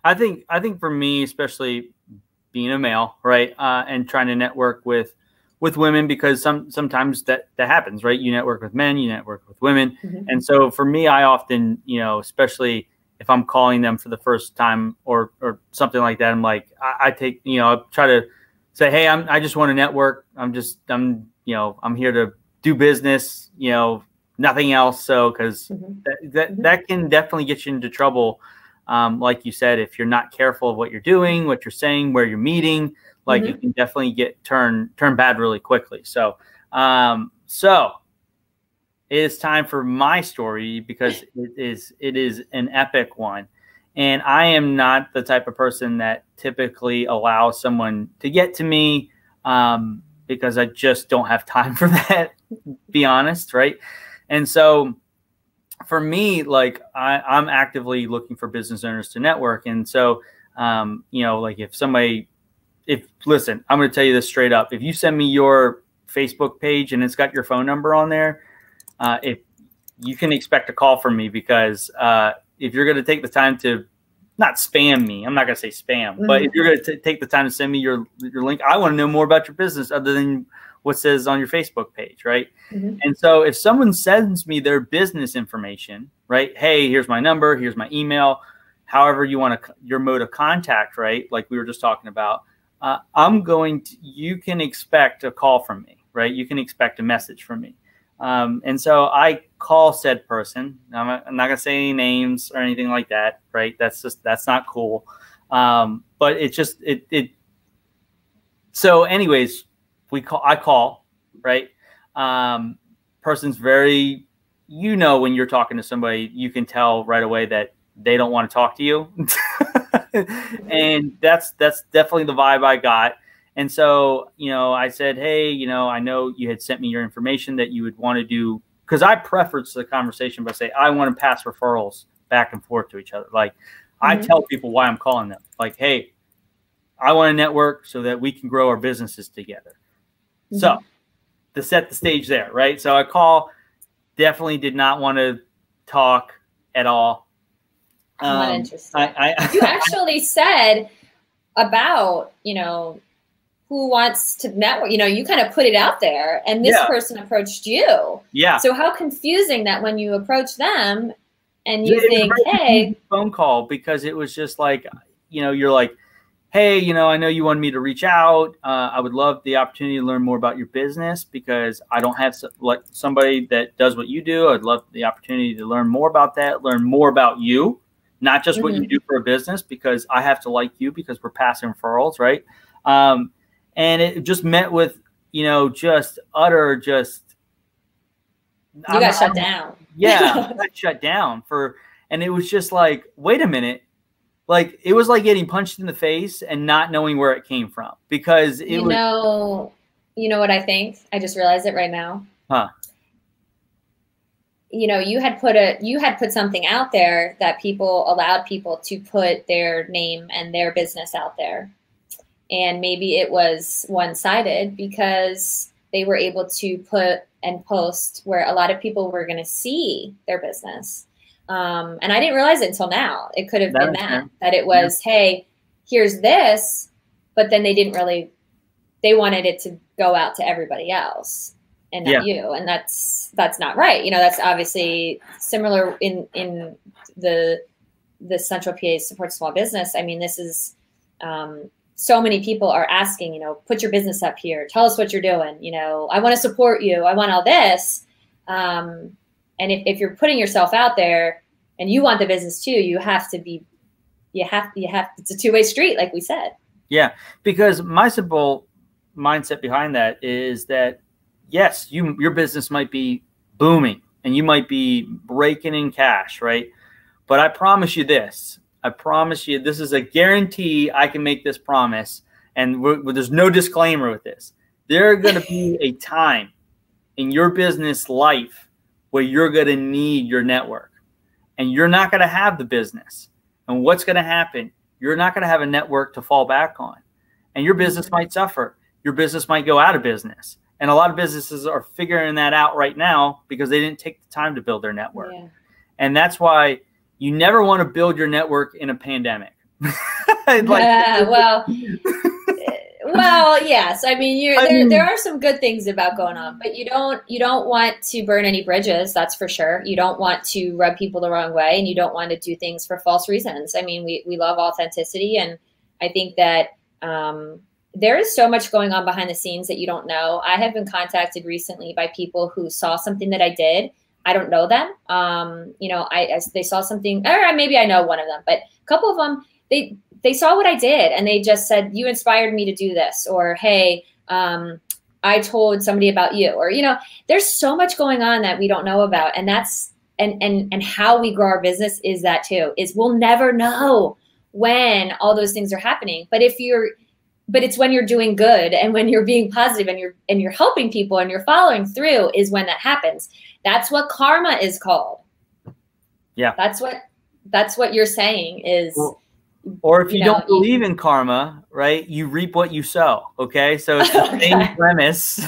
I think for me, especially being a male, right, and trying to network with women, because sometimes that happens, right? You network with men, you network with women. And so for me, I often, especially if I'm calling them for the first time or something like that, I'm like, I take, I try to say, hey, I just want to network. I'm here to do business, nothing else. So, cause that can definitely get you into trouble. Like you said, if you're not careful of what you're doing, what you're saying, where you're meeting, like you can definitely get turn bad really quickly. So, so it is time for my story, because it is an epic one, and I am not the type of person that typically allows someone to get to me, because I just don't have time for that. Be honest, right? And so for me, like I'm actively looking for business owners to network, and so like listen, I'm going to tell you this straight up. If you send me your Facebook page and it's got your phone number on there, if you can expect a call from me, because if you're going to take the time to not spam me, I'm not going to say spam, but if you're going to take the time to send me your link, I want to know more about your business other than what says on your Facebook page, right? And so if someone sends me their business information, right? Hey, here's my number, here's my email. however you want to, your mode of contact, right? Like we were just talking about, you can expect a call from me, right? You can expect a message from me. And so I call said person. I'm not going to say any names or anything like that, right? That's not cool. But it's just, so anyways, I call, right? Person's very, when you're talking to somebody, you can tell right away that they don't want to talk to you. And that's definitely the vibe I got. And so, I said, hey, I know you had sent me your information that you would want to do, because I preference the conversation by saying, I want to pass referrals back and forth to each other. Like I tell people why I'm calling them, like, hey, I want to network so that we can grow our businesses together. So to set the stage there, right? So I definitely did not want to talk at all. Not interesting. You actually said about, who wants to network, you kind of put it out there, and this person approached you. Yeah. So how confusing that when you approach them and you think, hey, phone call, because it was just like, you're like, hey, I know you wanted me to reach out. I would love the opportunity to learn more about your business, because I don't have somebody that does what you do. I'd love the opportunity to learn more about that, learn more about you, not just what you do for a business, because I have to like you because we're passing referrals, right? And it just met with, just utter, you got shut down. Yeah, I got shut down and it was just like, wait a minute. Like, it was like getting punched in the face and not knowing where it came from, because you know what I think? I just realized it right now. Huh. You had put something out there that allowed people to put their name and their business out there. And maybe it was one-sided, because they were able to put and post where a lot of people were going to see their business. And I didn't realize it until now. It could have been that it was, hey, here's this, but then they wanted it to go out to everybody else and not you. And that's not right. That's obviously similar in the Central PA Support Small Business. I mean, this is, so many people are asking, put your business up here. Tell us what you're doing. I want to support you. I want all this. And if you're putting yourself out there and you want the business too, it's a two-way street, like we said. Yeah. Because my simple mindset behind that is that, yes, your business might be booming and you might be raking in cash, right? But I promise you this. This is a guarantee. I can make this promise. And there's no disclaimer with this. There are going to be a time in your business life where you're going to need your network, and you're not going to have the business. And what's going to happen? You're not going to have a network to fall back on, and your business might suffer. Your business might go out of business. And a lot of businesses are figuring that out right now because they didn't take the time to build their network. Yeah. And that's why you never want to build your network in a pandemic. Well, yes. I mean, there are some good things about going on, but you don't want to burn any bridges. That's for sure. You don't want to rub people the wrong way, and you don't want to do things for false reasons. I mean, we love authenticity, and I think that there is so much going on behind the scenes that you don't know. I have been contacted recently by people who saw something that I did. I don't know them. They saw something, or maybe I know one of them, but a couple of them, they saw what I did and they just said, you inspired me to do this, or, hey, I told somebody about you, or, there's so much going on that we don't know about. And that's, and how we grow our business is that too, is we'll never know when all those things are happening. But it's when you're doing good and when you're being positive and you're helping people and you're following through is when that happens. That's what karma is called. Yeah. That's what you're saying is. Or if you don't believe in karma, right, you reap what you sow. Okay. So it's the same premise.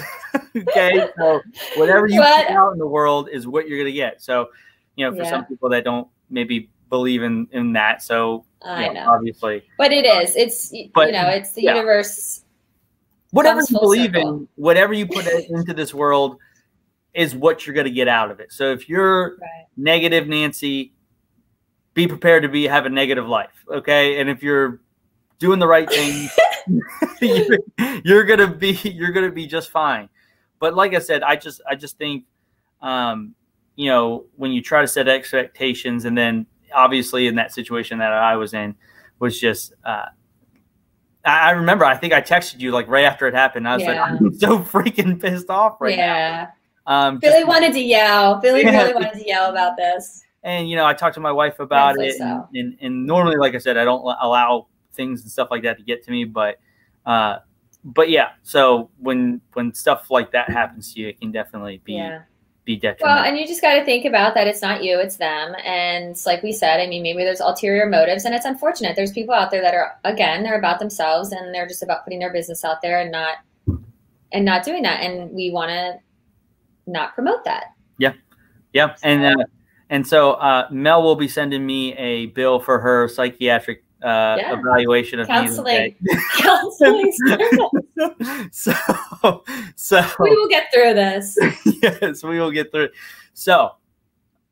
Okay. So whatever you put out in the world is what you're going to get. So, for some people that don't maybe believe in that. So I know. Obviously. But it is. It's it's the universe. Whatever you believe in, whatever you put into this world is what you're going to get out of it. So if you're negative Nancy, be prepared to have a negative life. Okay. And if you're doing the right thing, you're going to be just fine. But like I said, I just think, you know, when you try to set expectations, and then obviously in that situation that I was in was just, I remember, I think I texted you like right after it happened. I was like, I'm so freaking pissed off right now. Billy wanted to yell. Billy really wanted to yell about this. And, you know, I talked to my wife about it. And normally, like I said, I don't allow things and stuff like that to get to me. But yeah, so when stuff like that happens to you, it can definitely be detrimental. Well, and you just got to think about that. It's not you, it's them. And like we said, I mean, maybe there's ulterior motives, and it's unfortunate. There's people out there that are, again, they're about themselves, and they're just about putting their business out there and not doing that. And we want to not promote that. Yeah. And so Mel will be sending me a bill for her psychiatric evaluation of counseling. So we will get through this. Yes, we will get through it. So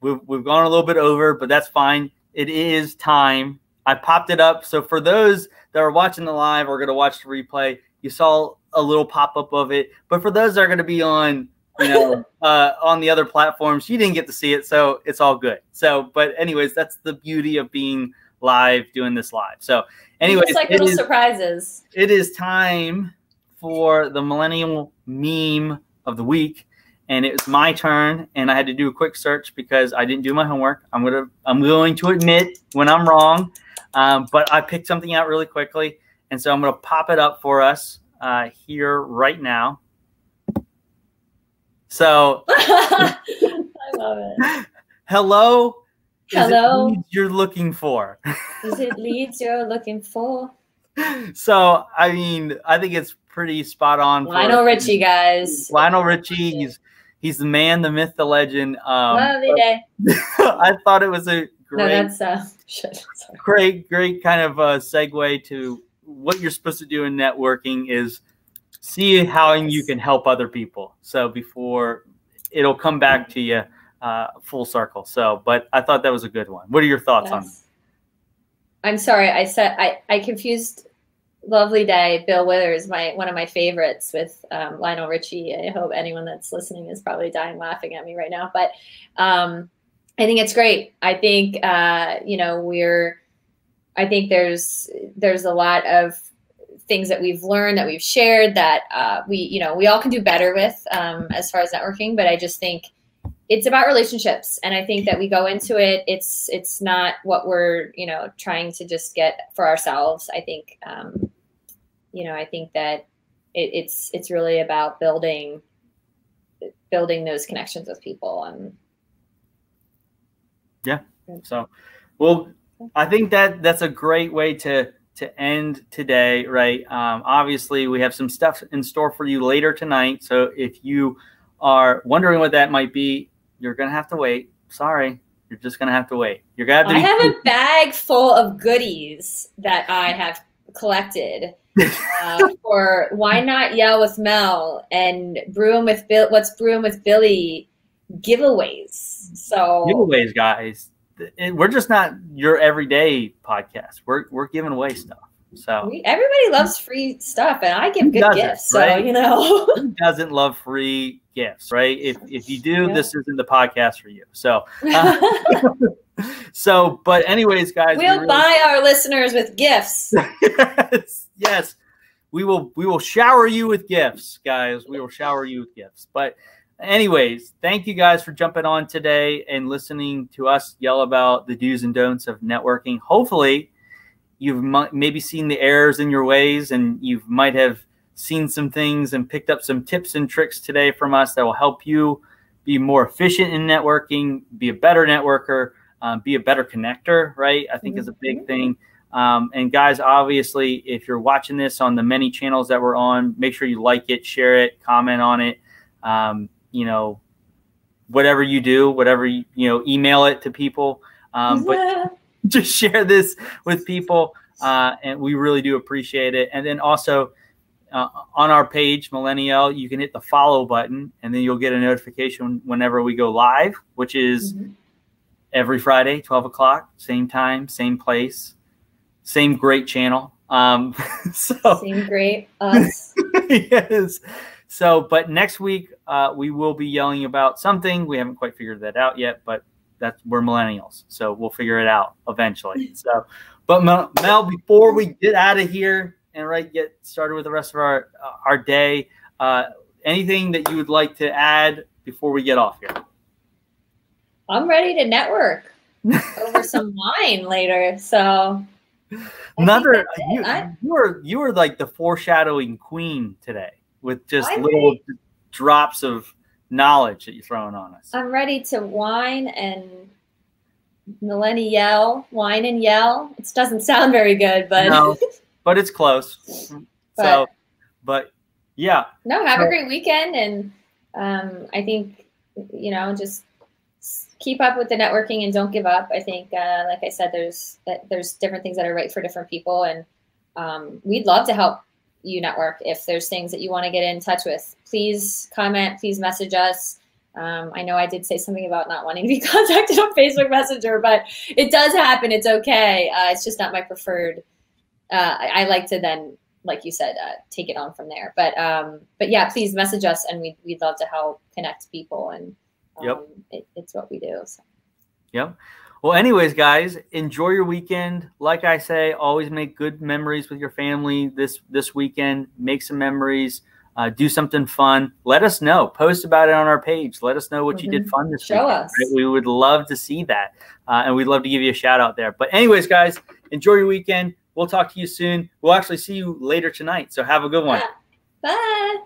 we've gone a little bit over, but that's fine. It is time. I popped it up. So for those that are watching the live or going to watch the replay, you saw a little pop-up of it. But for those that are going to be on, you know, on the other platforms, you didn't get to see it, so it's all good. So, but anyways, that's the beauty of being live, doing this live. So anyways, it's like little surprises. It is time for the millennial meme of the week, and it was my turn, and I had to do a quick search because I didn't do my homework. I'm going to admit when I'm wrong, but I picked something out really quickly, and so I'm going to pop it up for us here right now. So I love it. Hello. Hello. Is it leads you're looking for? Is it leads you're looking for? So, I mean, I think it's pretty spot on. Lionel Richie, guys. Lionel Richie. He's the man, the myth, the legend. Lovely day. I thought it was a great, great kind of segue to what you're supposed to do in networking is see how you can help other people. So before it'll come back to you full circle. So, but I thought that was a good one. What are your thoughts on it? I'm sorry. I confused Lovely Day, Bill Withers, one of my favorites, with Lionel Richie. I hope anyone that's listening is probably dying laughing at me right now. But I think it's great. I think, you know, I think there's a lot of things that we've learned, that we've shared, that we all can do better with as far as networking. But I just think it's about relationships. And I think that we go into it, it's not what we're, you know, trying to just get for ourselves. I think, you know, I think that it's really about building those connections with people. And yeah. So, well, I think that's a great way to end today, right? Obviously, we have some stuff in store for you later tonight. So if you are wondering what that might be, you're going to have to wait. Sorry. You're just going to have to wait. You're going to have to I have a bag full of goodies that I have collected for Why Not Yell with Mel and Brewing with Bill. What's Brewing with Billy giveaways. So giveaways, guys. We're just not your everyday podcast. We're giving away stuff. So everybody loves free stuff, and I give good gifts. Right? So, you know, who doesn't love free gifts, right? If you do, this isn't the podcast for you. So, but anyways, guys, we'll buy our listeners with gifts. yes, we will shower you with gifts, guys. We will shower you with gifts. But anyways, thank you guys for jumping on today and listening to us yell about the do's and don'ts of networking. Hopefully, you've maybe seen the errors in your ways, and you might have seen some things and picked up some tips and tricks today from us that will help you be more efficient in networking, be a better networker, be a better connector, right? I think is a big thing. And guys, obviously, if you're watching this on the many channels that we're on, make sure you like it, share it, comment on it. You know, whatever you do, email it to people. But just share this with people, and we really do appreciate it. And then also on our page, MillenniYell, you can hit the follow button, and then you'll get a notification whenever we go live, which is every Friday, 12 o'clock, same time, same place, same great channel. Same great us. Yes. So, but next week we will be yelling about something. We haven't quite figured that out yet, but we're millennials, so we'll figure it out eventually. So, but Mel, before we get out of here and get started with the rest of our day, anything that you would like to add before we get off here? I'm ready to network over some wine later. So you were like the foreshadowing queen today with just little drops of knowledge that you're throwing on us. I'm ready to wine and MillenniYell, wine and yell. It doesn't sound very good, but no, but it's close. But yeah. No, have a great weekend, and I think just keep up with the networking and don't give up. I think, like I said, there's different things that are right for different people, and we'd love to help you network. If there's things that you want to get in touch with, please comment, please message us. I know I did say something about not wanting to be contacted on Facebook Messenger, but it does happen. It's okay. It's just not my preferred. I like to then, like you said, take it on from there. But yeah, please message us, and we'd love to help connect people, and it's what we do. So. Yep. Well, anyways, guys, enjoy your weekend. Like I say, always make good memories with your family this weekend. Make some memories. Do something fun. Let us know. Post about it on our page. Let us know what you did fun this weekend. Show us. Right? We would love to see that. And we'd love to give you a shout out there. But anyways, guys, enjoy your weekend. We'll talk to you soon. We'll actually see you later tonight. So have a good one. Bye.